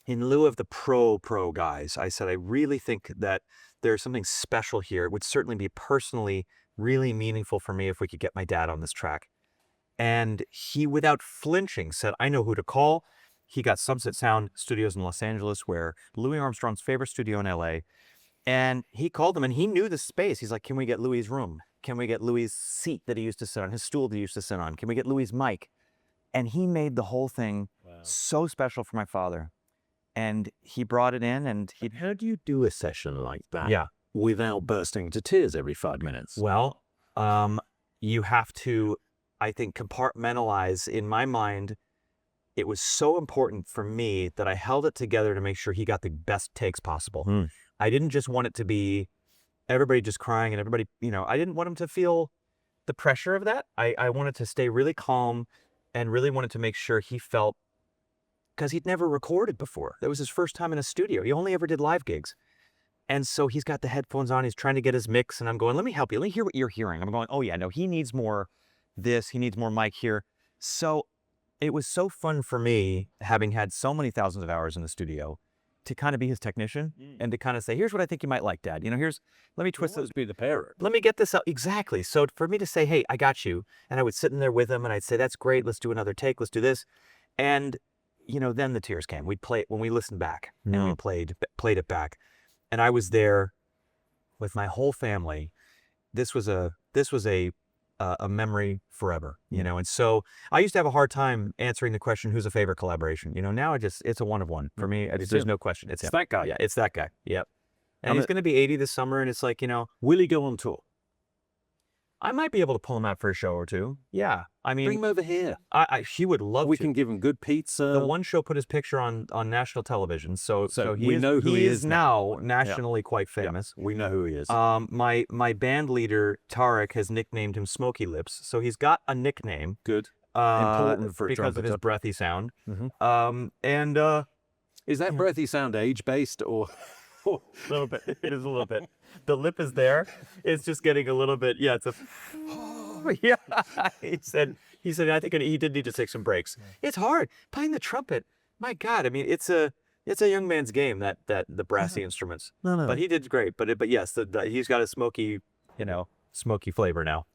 in lieu of the pro guys, I said, I really think that there's something special here. It would certainly be personally really meaningful for me if we could get my dad on this track. And he, without flinching, said, I know who to call. He got Sunset Sound Studios in Los Angeles, where Louis Armstrong's favorite studio in LA. And he called them, and he knew the space. He's like, can we get Louis's room? Can we get Louis's seat that he used to sit on, his stool that he used to sit on? Can we get Louis's mic? And he made the whole thing so special for my father. And he brought it in, and he... How do you do a session like that? Yeah. Without bursting into tears every 5 minutes? Well, you have to, I think, compartmentalize. In my mind, it was so important for me that I held it together to make sure he got the best takes possible. I didn't just want it to be everybody just crying and everybody, I didn't want him to feel the pressure of that. I wanted to stay really calm and really wanted to make sure he felt, because he'd never recorded before. That was his first time in a studio. He only ever did live gigs. And so he's got the headphones on, he's trying to get his mix, and I'm going, let me help you. Let me hear what you're hearing. I'm going, oh yeah, no, he needs more this, he needs more mic here. So it was so fun for me, having had so many thousands of hours in the studio, to kind of be his technician and to kind of say, here's what I think you might like, Dad. Let me twist this. Be the parent. Let me get this out. Exactly. So for me to say, hey, I got you. And I would sit in there with him and I'd say, that's great. Let's do another take. Let's do this. And, then the tears came. We'd play it when we listened back and we played it back. And I was there with my whole family. This was a memory forever, And so I used to have a hard time answering the question, who's a favorite collaboration? Now it's a one of one for me. There's no question. It's that guy. Yeah, it's that guy. Yep. And he's going to be 80 this summer, and it's like, will he go on tour? I might be able to pull him out for a show or two. Yeah. I mean, bring him over here. He would love we to. can give him good pizza. The one show put his picture on national television. So we know who he is now nationally quite famous. Yeah, we know who he is. My band leader, Tarek, has nicknamed him Smoky Lips. So he's got a nickname. Good. Important for a because of his trumpeter. breathy sound. And Is that breathy sound age-based or? a little bit. It is a little bit. The lip is there. It's just getting a little bit. Yeah, it's a. Yeah. He said. I think he did need to take some breaks. It's hard playing the trumpet. My God, I mean, it's a young man's game. That the brassy instruments. No. But he did great. But yes, he's got a smoky, smoky flavor now.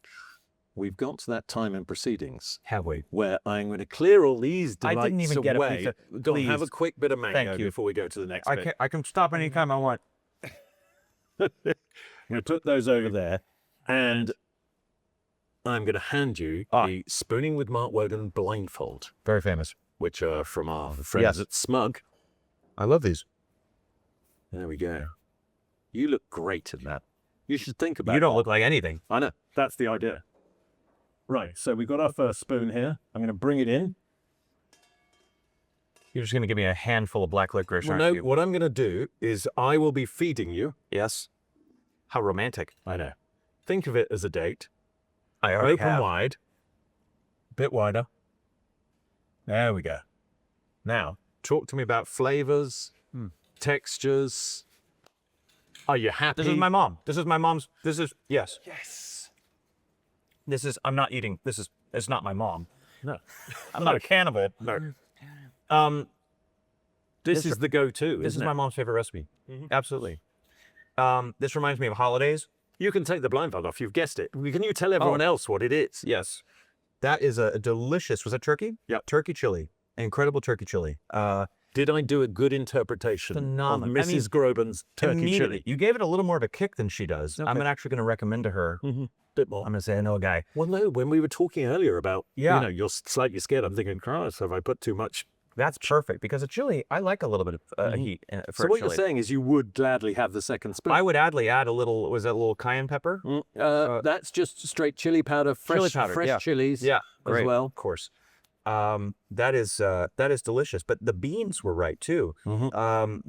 We've got to that time in proceedings Have we? where I'm going to clear all these I delights didn't even get a away. pizza. Go on, have a Please. quick bit of mango Thank you. before we go to the next bit. I can stop anytime I want. I'm going to put those over there, and I'm going to hand you the Spooning with Mark Wogan blindfold, Very famous. which are from our friends Yes. at Smug. I love these. There we go. You look great in that. You should think about You don't that. look like anything. I know. That's the idea. Right, so we've got our first spoon here. I'm going to bring it in. You're just going to give me a handful of black licorice, Well, aren't no, you? what I'm going to do is I will be feeding you. Yes. How romantic. I know. Think of it as a date. I already Open have. wide. Bit wider. There we go. Now, talk to me about flavors, textures. Are you happy? This is my mom. This is my mom's. Yes. Yes. I'm not eating. It's not my mom. No. I'm not a cannibal. No. This is the go-to. This is isn't my it? mom's favorite recipe. Absolutely. This reminds me of holidays. You can take the blindfold off. You've guessed it. Can you tell everyone else what it is? Yes. That is a delicious, was it turkey? Yep. Turkey chili. Incredible turkey chili. Did I do a good interpretation Phenomenal. of I mean, Mrs. Groban's turkey Immediately. chili? You gave it a little more of a kick than she does. I'm actually going to recommend to her. Bit more. I'm going to say, I know a guy. Well, no, when we were talking earlier about, Yeah. you're slightly scared. I'm thinking, Christ, have I put too much? That's perfect because a chili, I like a little bit of heat for So a what chili. you're saying is you would gladly have the second spoon? I would add a little, was that a little cayenne pepper? That's just straight chili powder, fresh yeah. chilies Yeah, as great, well. of course. That is delicious. But the beans were right too.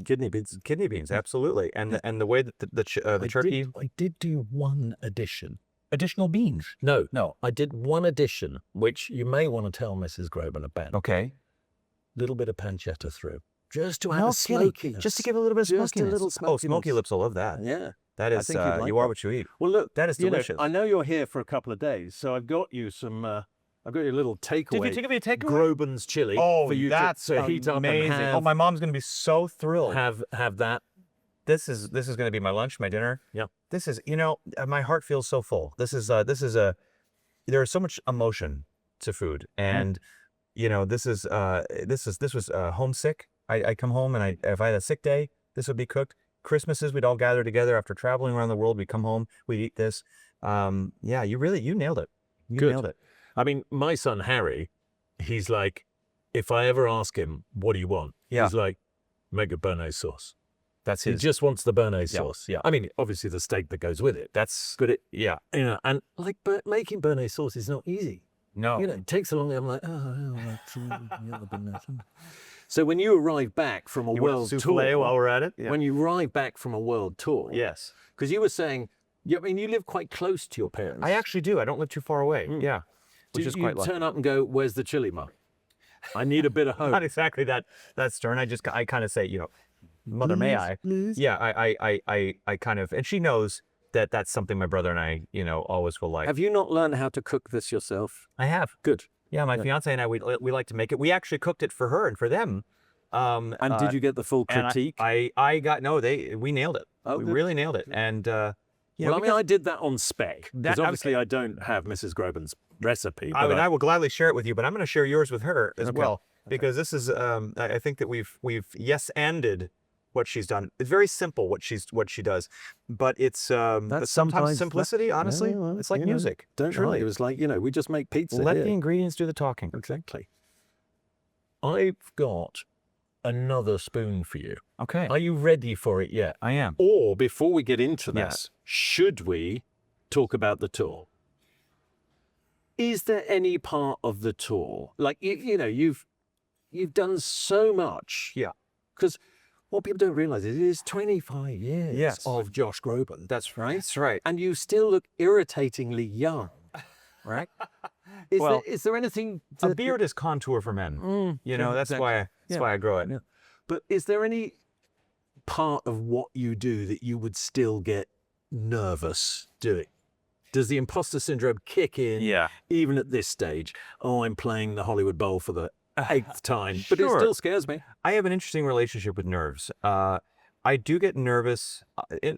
Kidney beans. Kidney beans, absolutely. And the way that the turkey, I did do one addition. additional beans. No, I did one addition, which you may want to tell Mrs. Groban about. Okay. Little bit of pancetta through, just to add No a kidding. smokiness. Just to give a little bit of Just smokiness. a little Oh, smoky smokiness. lips will love that. Yeah. That is, think you'd like you are that. what you eat. Well, look, That is delicious. I know you're here for a couple of days, so I've got you some. I've got your little takeaway. Did you take me a takeaway? Groban's chili. Oh, for you that's to heat up amazing. and have, Oh, my mom's gonna be so thrilled. have that. This is gonna be my lunch, my dinner. Yeah. This is, my heart feels so full. There is so much emotion to food, and this was homesick. I come home and if I had a sick day, this would be cooked. Christmases, we'd all gather together after traveling around the world. We'd come home, we'd eat this. Yeah, you nailed it. You Good. nailed it. I mean, my son Harry, he's like, if I ever ask him, what do you want? Yeah. He's like, make a béarnaise sauce. That's He his. just wants the béarnaise Yeah. sauce. Yeah. I mean, obviously the steak that goes with it. That's But yeah. and like, but making béarnaise sauce is not easy. No. It takes a long time. I'm like, so when you arrive back from a You want a world souffle tour, while we're at it? when you arrive back from a world tour, Yes. because you were saying, I mean, you live quite close to your parents. I actually do. I don't live too far away. Yeah. Which Do is you quite lucky. turn up and go, "Where's the chili, Mum? I need a bit of hope." Not exactly that stern. I kind of say, Mother, may I? Yeah, I kind of, and she knows that that's something my brother and I, always will like. Have you not learned how to cook this yourself? I have. Good. Yeah, my fiance and I, we like to make it. We actually cooked it for her and for them. And did you get the full and critique? I got, no, we nailed it. Oh, we good. really nailed it. And, Well, I mean, I did that on spec. Because That- obviously I don't have Mrs. Groban's recipe. I but mean, I will gladly share it with you, but I'm going to share yours with her as well, because this is, I think that we've yes-anded what she's done. It's very simple what she does, but it's That's sometimes sometimes- simplicity. Honestly, Yeah, well, it's like you know, music. Don't truly. hide. It was like, we just make pizza Let here. the ingredients do the talking. Exactly. I've got another spoon for you. Okay, Are you ready for it yet? I am. Or before we get into that, Yes. should we talk about the tour? Is there any part of the tour, like you've done so much? Yeah. Because what people don't realize is it is 25 years Yes. of Josh Groban. That's right. That's right. And you still look irritatingly young, right? Well, is there anything a beard is contour for men. You know, that's exactly. why I grow it. Yeah. But is there any part of what you do that you would still get nervous doing? Does the imposter syndrome kick in Yeah. even at this stage? Oh, I'm playing the Hollywood Bowl for the 8th time, but it Sure. still scares me. I have an interesting relationship with nerves. I do get nervous.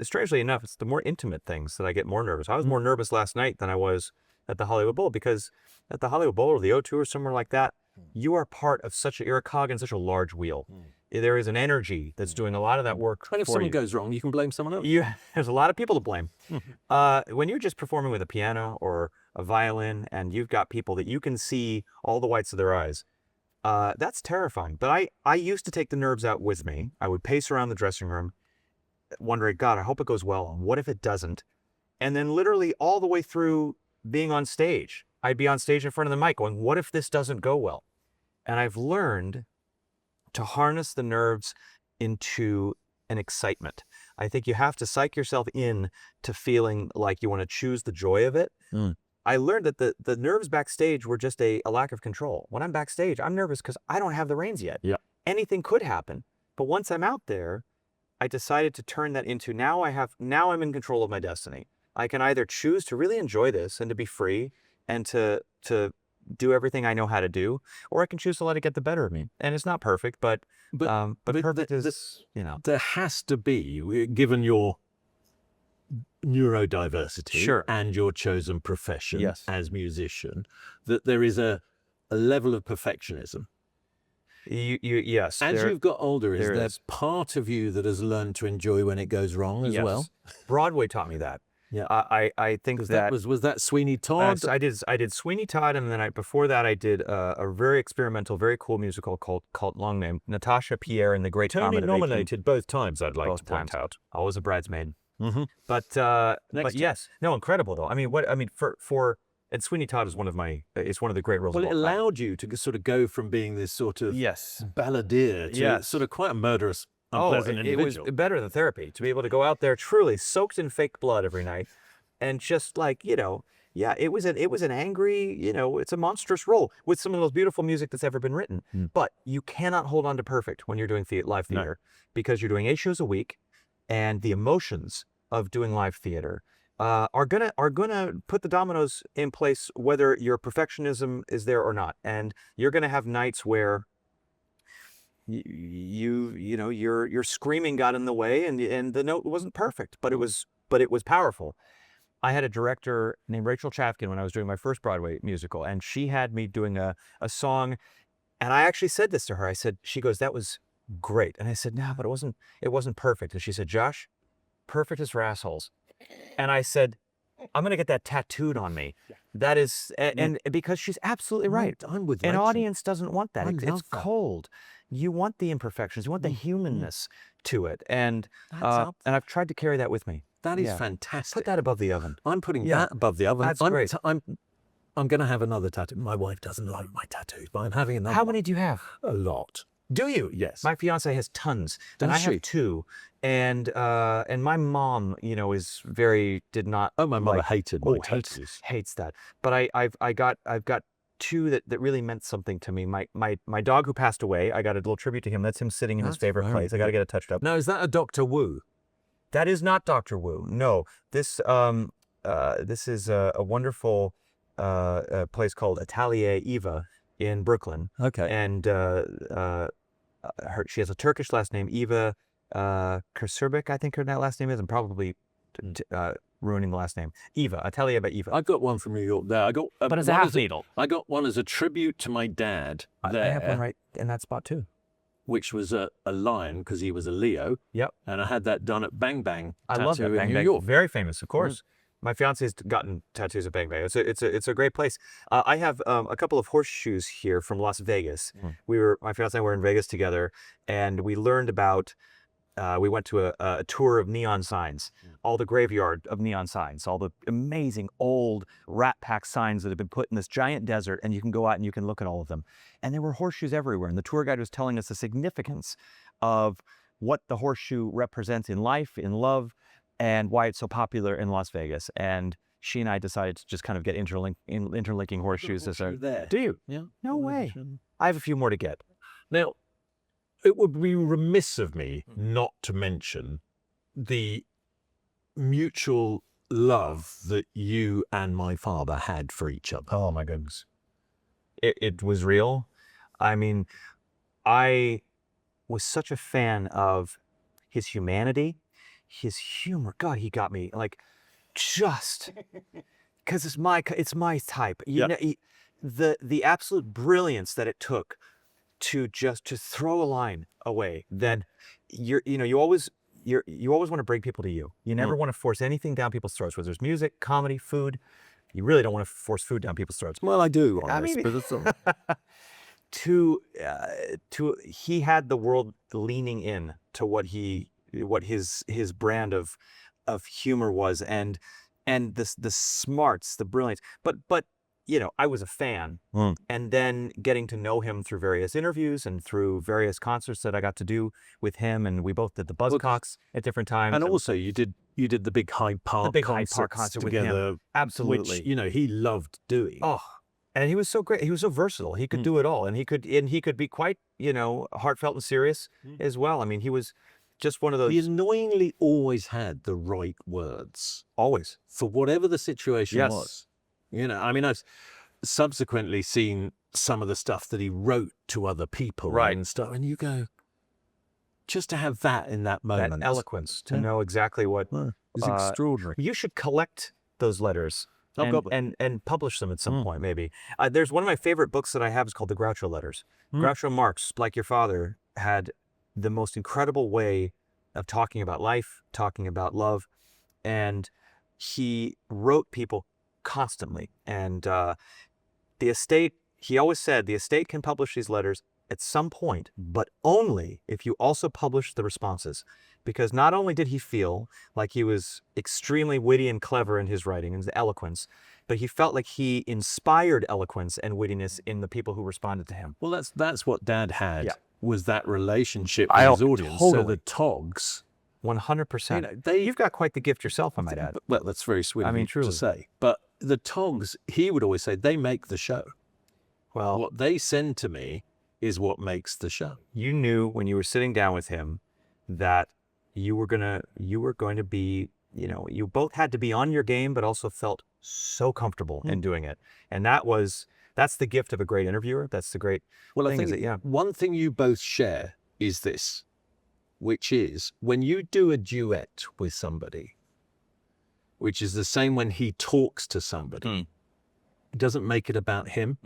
Strangely enough, it's the more intimate things that I get more nervous. I was more nervous last night than I was at the Hollywood Bowl, because at the Hollywood Bowl or the O2 or somewhere like that, you are part of you're a cog in such a large wheel. There is an energy that's doing a lot of that work And if for something you. goes wrong, you can blame someone else. There's a lot of people to blame. When you're just performing with a piano or a violin and you've got people that you can see all the whites of their eyes, that's terrifying. But I used to take the nerves out with me. I would pace around the dressing room wondering, God, I hope it goes well. And what if it doesn't? And then literally all the way through being on stage, I'd be on stage in front of the mic going, what if this doesn't go well? And I've learned to harness the nerves into an excitement. I think you have to psych yourself in to feeling like you want to choose the joy of it. I learned that the nerves backstage were just a lack of control. When I'm backstage, I'm nervous because I don't have the reins yet. Yeah. Anything could happen. But once I'm out there, I decided to turn that into now I'm in control of my destiny. I can either choose to really enjoy this and to be free and to do everything I know how to do, or I can choose to let it get the better of me. And it's not perfect, but perfect is, you know. There has to be, given your neurodiversity Sure. and your chosen profession Yes. as musician, that there is a level of perfectionism. Yes. As you've got older, is there there is. part of you that has learned to enjoy when it goes wrong as Yes. well? Broadway taught me that. Yeah. I think that was that Sweeney Todd? I did Sweeney Todd, and then before that I did a very experimental, very cool musical called Long Name, Natasha Pierre and the Great Tony Comet of 18 nominated both times, I'd like Both to point times. out. Always a bridesmaid. Mm-hmm. But yes, no, incredible though. I mean, for and Sweeney Todd is one of the great roles. Well, of it all time. allowed you to sort of go from being this sort of Yes. balladeer to Yes. sort of quite a murderous, Oh, unpleasant it was individual. better than therapy to be able to go out there truly soaked in fake blood every night, and just like, you know, yeah, it was an angry, you know, it's a monstrous role with some of the most beautiful music that's ever been written. But you cannot hold on to perfect when you're doing live theater, because you're doing 8 shows a week, and the emotions of doing live theater are gonna put the dominoes in place whether your perfectionism is there or not, and you're gonna have nights where you know your screaming got in the way and the note wasn't perfect, but it was powerful. I had a director named Rachel Chafkin when I was doing my first Broadway musical, and she had me doing a song, and I actually said this to her. She goes, "That was great," and I said, "No, but it wasn't perfect." And she said, "Josh, perfect is for assholes." And I said, "I'm gonna get that tattooed on me." That is, and because she's absolutely right. I'm with An Rachel. audience doesn't want that. I It's love that. cold. You want the imperfections. You want the humanness to it, and That's up and I've tried to carry that with me. That is Yeah. fantastic. Put that above the oven. I'm putting Yeah. that above the oven. That's I'm, great. I'm going to have another tattoo. My wife doesn't like my tattoos, but I'm having another. How one. many do you have? A lot. Do you? Yes. My fiance has tons, and Does I she? have 2. And my mom, you know, is did not. Oh, my mother like- hated my hates tattoos. that. But I've got 2 that really meant something to me. My dog who passed away, I got a little tribute to him. That's him sitting in his That's favorite very place. I got to get it touched up. Now, is that a Dr. Wu? That is not Dr. Wu. No, this is a wonderful place called Atelier Eva in Brooklyn, Okay. and she has a Turkish last name, Eva Kursurbik, I think her last name is. I'm probably ruining the last name. Eva, Atelier by Eva. I got one from New York there. I got, But it's a one half as needle. I got one as a tribute to my dad I there, have one right in that spot too. which was a lion because he was a Leo. Yep. And I had that done at Bang Bang. I love Tattoo that in Bang New Bang. York. Very famous, of course. My fiance's gotten tattoos at Bang Bang. It's a great place. I have a couple of horseshoes here from Las Vegas. My fiance and I were in Vegas together, and we learned about. We went to a tour of neon signs, all the graveyard of neon signs, all the amazing old Rat Pack signs that have been put in this giant desert, and you can go out and you can look at all of them. And there were horseshoes everywhere, and the tour guide was telling us the significance of what the horseshoe represents in life, in love, and why it's so popular in Las Vegas. And she and I decided to just kind of get interlinking horseshoes as our. there. Do you? Yeah. No way. I have a few more to get. Now, it would be remiss of me not to mention the mutual love that you and my father had for each other. Oh my goodness. It was real. I mean, I was such a fan of his humanity, his humor. God, he got me like just because it's my type. You know, the absolute brilliance that it took to throw a line away that you always want to bring people to you. You never want to force anything down people's throats, whether it's music, comedy, food. You really don't want to force food down people's throats. Well, I do. I mean, but it's he had the world leaning in to what his brand of humor was, and the smarts, the brilliance. But I was a fan, and then getting to know him through various interviews and through various concerts that I got to do with him, and we both did the Buzzcocks at different times. And also, you did the big Hyde Park concert with together, him. Absolutely, which he loved doing. Oh, and he was so great. He was so versatile. He could do it all, and he could be quite heartfelt and serious as well. I mean, he was just one of those. He annoyingly always had the right words, Always, for whatever the situation Yes. was. I mean, I've subsequently seen some of the stuff that he wrote to other people, Right. and stuff, and you go, just to have that in that moment, that eloquence to know exactly what. is extraordinary. You should collect those letters I've got them. and publish them at some point, maybe. There's one of my favorite books that I have is called The Groucho Letters. Groucho Marx, like your father, had the most incredible way of talking about life, talking about love, and he wrote people constantly. And the estate, he always said, the estate can publish these letters at some point, but only if you also publish the responses. Because not only did he feel like he was extremely witty and clever in his writing and his eloquence, but he felt like he inspired eloquence and wittiness in the people who responded to him. Well, that's what Dad had, Yeah. was that relationship with his audience. So the Togs, 100%. they You've got quite the gift yourself, I might add. well, that's very sweet I of mean, you truly. to say. But the Togs, he would always say, they make the show. Well, What they send to me is what makes the show. you knew when you were sitting down with him that you were going to be, you both had to be on your game, but also felt so comfortable in doing it. And that's the gift of a great interviewer. That's the great Well, I thing, is think that, one thing you both share is this, which is when you do a duet with somebody, which is the same when he talks to somebody, it doesn't make it about him.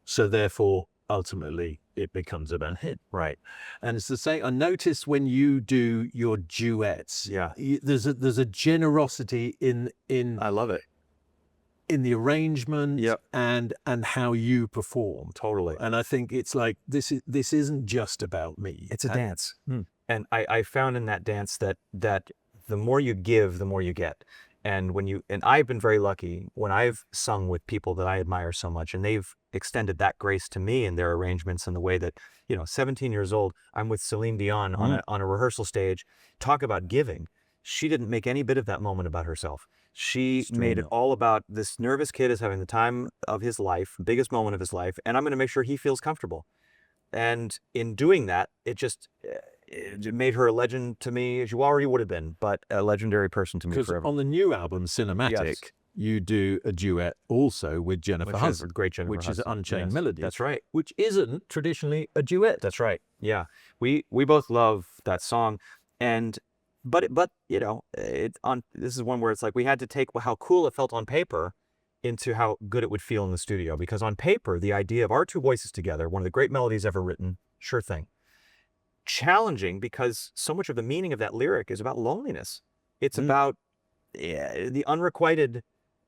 So therefore, ultimately, it becomes about him. Right. And it's the same. I notice when you do your duets, Yeah. there's a generosity in I love it. in the arrangement Yep. and how you perform. Totally. And I think it's like this isn't just about me. It's a dance. And I found in that dance that the more you give, the more you get. And I've been very lucky when I've sung with people that I admire so much, and they've extended that grace to me in their arrangements, in the way that, 17 years old, I'm with Celine Dion on a rehearsal stage. Talk about giving. She didn't make any bit of that moment about herself. She made it all about this nervous kid is having the time of his life, biggest moment of his life, and I'm going to make sure he feels comfortable. And in doing that, it made her a legend to me, as you already would have been, but a legendary person to me Because forever. on the new album, Cinematic, Yes. you do a duet also with Jennifer Which is Hudson, a great Jennifer which is Hudson. Unchained Yes, Melodies. that's right. Which isn't traditionally a duet. That's right. Yeah, we both love that song, and but this is one where it's like we had to take how cool it felt on paper into how good it would feel in the studio, because on paper the idea of our two voices together, one of the great melodies ever written, sure thing. Challenging, because so much of the meaning of that lyric is about loneliness. It's about the unrequited,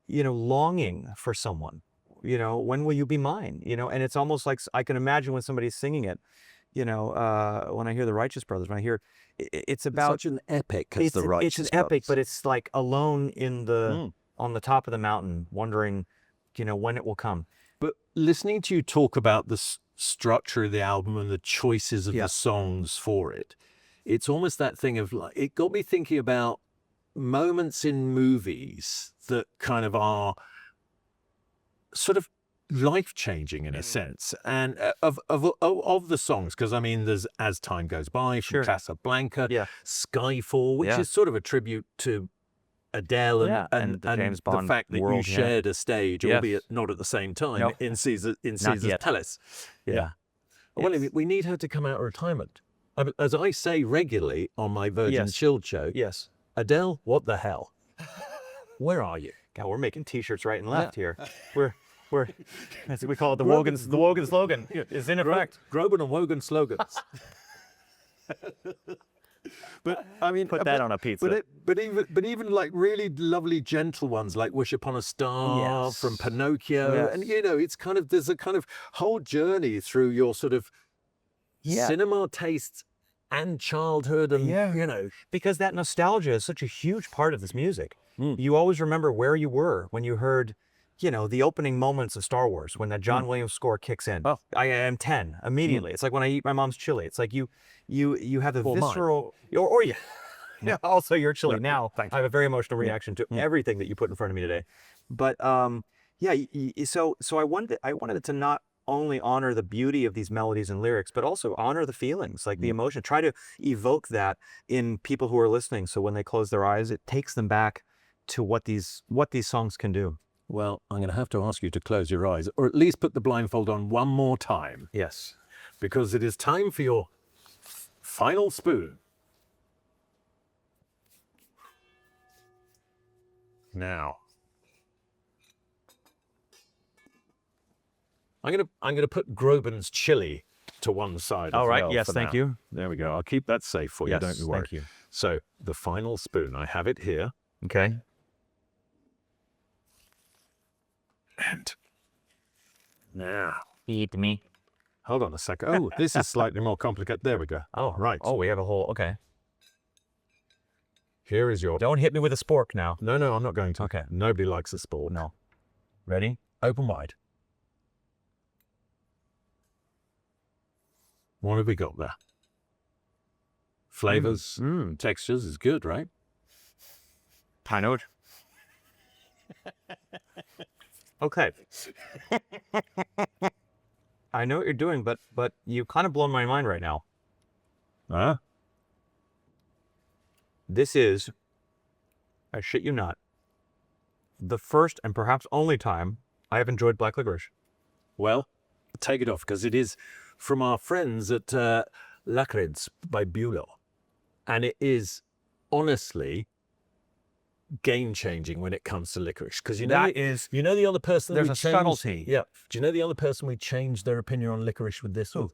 longing for someone. When will you be mine? And it's almost like I can imagine when somebody's singing it. When I hear the Righteous Brothers, when I hear it's about such an epic as the Righteous It's an epic, Brothers. but it's like alone on the top of the mountain, wondering, when it will come. But listening to you talk about the structure of the album and the choices of Yeah. the songs for it, it's almost that thing of like, it got me thinking about moments in movies that kind of are sort of life-changing in a sense, and of the songs, because I mean, there's As Time Goes By from Sure. Casablanca, Yeah. Skyfall, which Yeah. is sort of a tribute to Adele Yeah, and and the James Bond the fact that you world, yeah. shared a stage, Yes. albeit not at the same time, No. in Caesar's yet. Palace. Yeah. Well, It's- we need her to come out of retirement. As I say regularly on my Virgin Yes. Chilled show, Yes. Adele, what the hell? Where are you? God, we're making T-shirts right and left here. We're as we call it the Wogan slogan is in effect. Groban and Wogan slogans. But I mean, Put that on a pizza. But even like really lovely, gentle ones like "Wish Upon a Star" Yes. from Pinocchio, Yes. and it's kind of there's a kind of whole journey through your sort of cinema tastes and childhood, and Because that nostalgia is such a huge part of this music. You always remember where you were when you heard, the opening moments of Star Wars, when that John Williams score kicks in. Oh. I am 10 immediately. It's like when I eat my mom's chili. It's like you have the Or mine. visceral, or yeah, also your chili. Now thanks. I have a very emotional reaction to everything that you put in front of me today. But so I wanted it to not only honor the beauty of these melodies and lyrics, but also honor the feelings, like the emotion. Try to evoke that in people who are listening, so when they close their eyes, it takes them back to what these songs can do. well, I'm going to have to ask you to close your eyes, or at least put the blindfold on one more time, Yes. because it is time for your final spoon. Now, I'm gonna put Groban's chili to one side. All as right. well Yes. for Thank now. you. There we go. I'll keep that safe for you. Yes. Don't you worry. Thank you. So the final spoon, I have it here, Okay. and now Feed me. hold on a second. Oh, this is slightly more complicated. There we go. Oh, right. Oh, we have a whole. Okay. Here is your. Don't hit me with a spork now. No, I'm not going to. Okay. Nobody likes a sport. No. Ready? Open wide. What have we got there? Flavors, textures is good, right? Pinot. Okay. I know what you're doing, but you kind of blown my mind right now. Huh? This is, I shit you not, the first and perhaps only time I have enjoyed black licorice. Well, take it off, because it is from our friends at Lakrids by Burlow. And it is honestly game-changing when it comes to licorice. Because That is, you know the other person there's we a changed- subtlety. Yeah. Do you know the other person we changed their opinion on licorice with this? Who?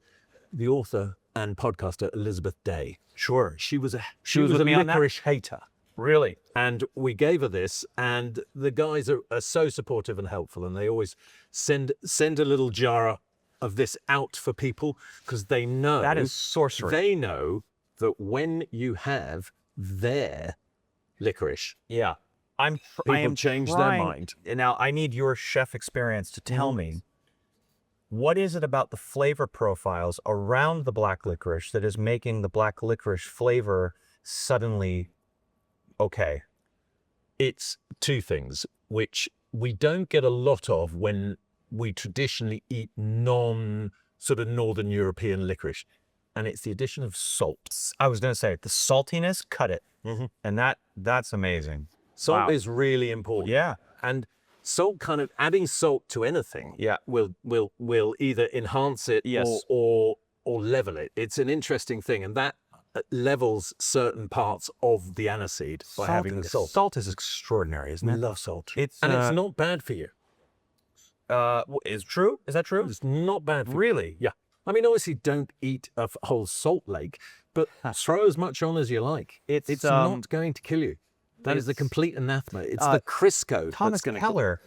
The author and podcaster Elizabeth Day. Sure. She was a was with a me on that? licorice hater. Really? And we gave her this, and the guys are so supportive and helpful, and they always send a little jar of this out for people, because they know That is sorcery. They know that when you have their licorice, Yeah. I people am change their trying- mind. Now, I need your chef experience to tell me, what is it about the flavor profiles around the black licorice that is making the black licorice flavor suddenly okay? It's two things which we don't get a lot of when we traditionally eat sort of Northern European licorice, and it's the addition of salt. I was going to say, the saltiness, cut it. Mhm. And that's amazing. Salt Wow. is really important. Yeah. And salt, kind of adding salt to anything, Yeah. will either enhance it Yes. or level it. It's an interesting thing, and that levels certain parts of the aniseed by having the salt. Salt is extraordinary, isn't We it? love salt, It's, and it's uh, not bad for you. Is true? Is that true? It's not bad for you. Really? Yeah. I mean, obviously, don't eat a whole salt lake, but throw as much on as you like. It's, not going to kill you. That is the it's- complete anathema. It's the Crisco Thomas that's going to Keller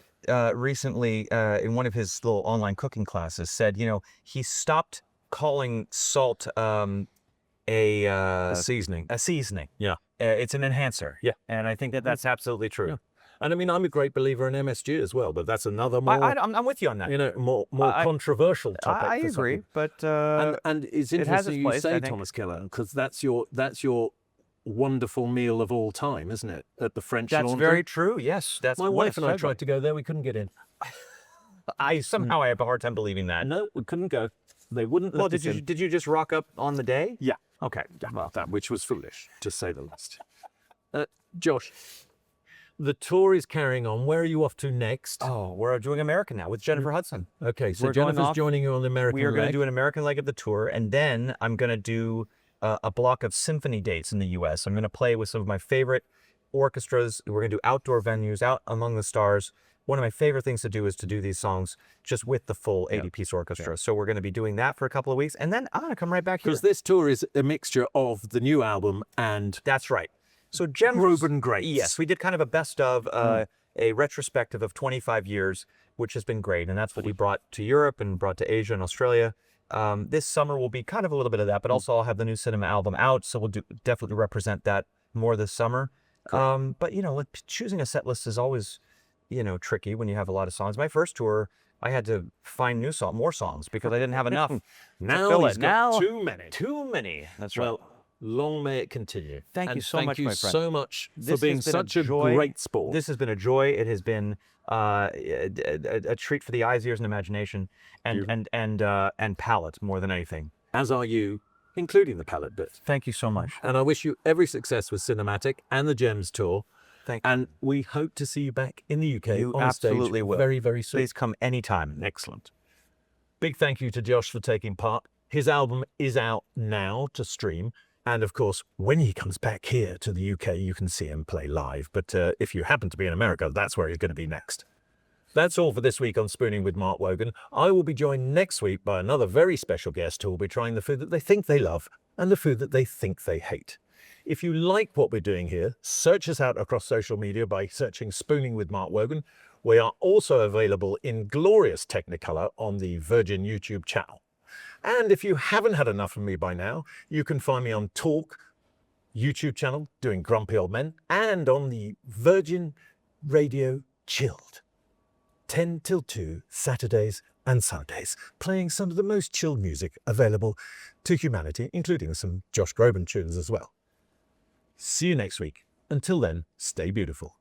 recently, in one of his little online cooking classes, said, he stopped calling salt a seasoning. seasoning. Yeah. It's an enhancer. Yeah. And I think that that's absolutely true. Yeah. And I mean, I'm a great believer in MSG as well, but that's another more, I'm with you on that. more I- controversial topic. I for agree, something. but And it's it has interesting its you place, I say think. Thomas Keller, because that's your wonderful meal of all time, isn't it? At the French That's Laundry. very true. Yes, that's My what wife and I tried to go there. We couldn't get in. I somehow I have a hard time believing that. No, we couldn't go. They wouldn't let Well, us in. did you just rock up on the day? Yeah. Okay. Well, that which was foolish, to say the least. Josh, the tour is carrying on. Where are you off to next? Oh, we're doing American now with Jennifer Hudson. Okay, so we're going Jennifer's off- joining you on the American We are going to leg. do an American leg of the tour, and then I'm going to do a block of symphony dates in the U.S. I'm going to play with some of my favorite orchestras. We're going to do outdoor venues, out among the stars. One of my favorite things to do is to do these songs just with the full 80-piece orchestra. So we're going to be doing that for a couple of weeks, and then I'm going to come right back here. Because this tour is a mixture of the new album and That's right. So Jennifer's... Groban greats. Yes, we did kind of a best of, a retrospective of 25 years, which has been great. And that's what we brought to Europe and brought to Asia and Australia. This summer will be kind of a little bit of that, but also I'll have the new cinema album out. So we'll definitely represent that more this summer. But, you know, choosing a set list is always, you know, tricky when you have a lot of songs. My first tour, I had to find more songs because I didn't have enough. now fill he's it. got Now- too many. Too many. That's right. Well, long may it continue. Thank you And so much, Thank my you friend. so much for This being has been such a joy. great sport. This has been a joy. It has been a treat for the eyes, ears, and imagination, and palate more than anything. As are you, including the palette bit. Thank you so much. And I wish you every success with Cinematic and the Gems tour. Thank you. And we hope to see you back in the UK You on absolutely stage will. very, very soon. Please come anytime. Excellent. Big thank you to Josh for taking part. His album is out now to stream. And of course, when he comes back here to the UK, you can see him play live. But if you happen to be in America, that's where he's going to be next. That's all for this week on Spooning with Mark Wogan. I will be joined next week by another very special guest who will be trying the food that they think they love and the food that they think they hate. If you like what we're doing here, search us out across social media by searching Spooning with Mark Wogan. We are also available in glorious Technicolor on the Virgin YouTube channel. And if you haven't had enough of me by now, you can find me on Talk YouTube channel doing Grumpy Old Men and on the Virgin Radio Chilled. 10 till 2 Saturdays and Sundays, playing some of the most chilled music available to humanity, including some Josh Groban tunes as well. See you next week. Until then, stay beautiful.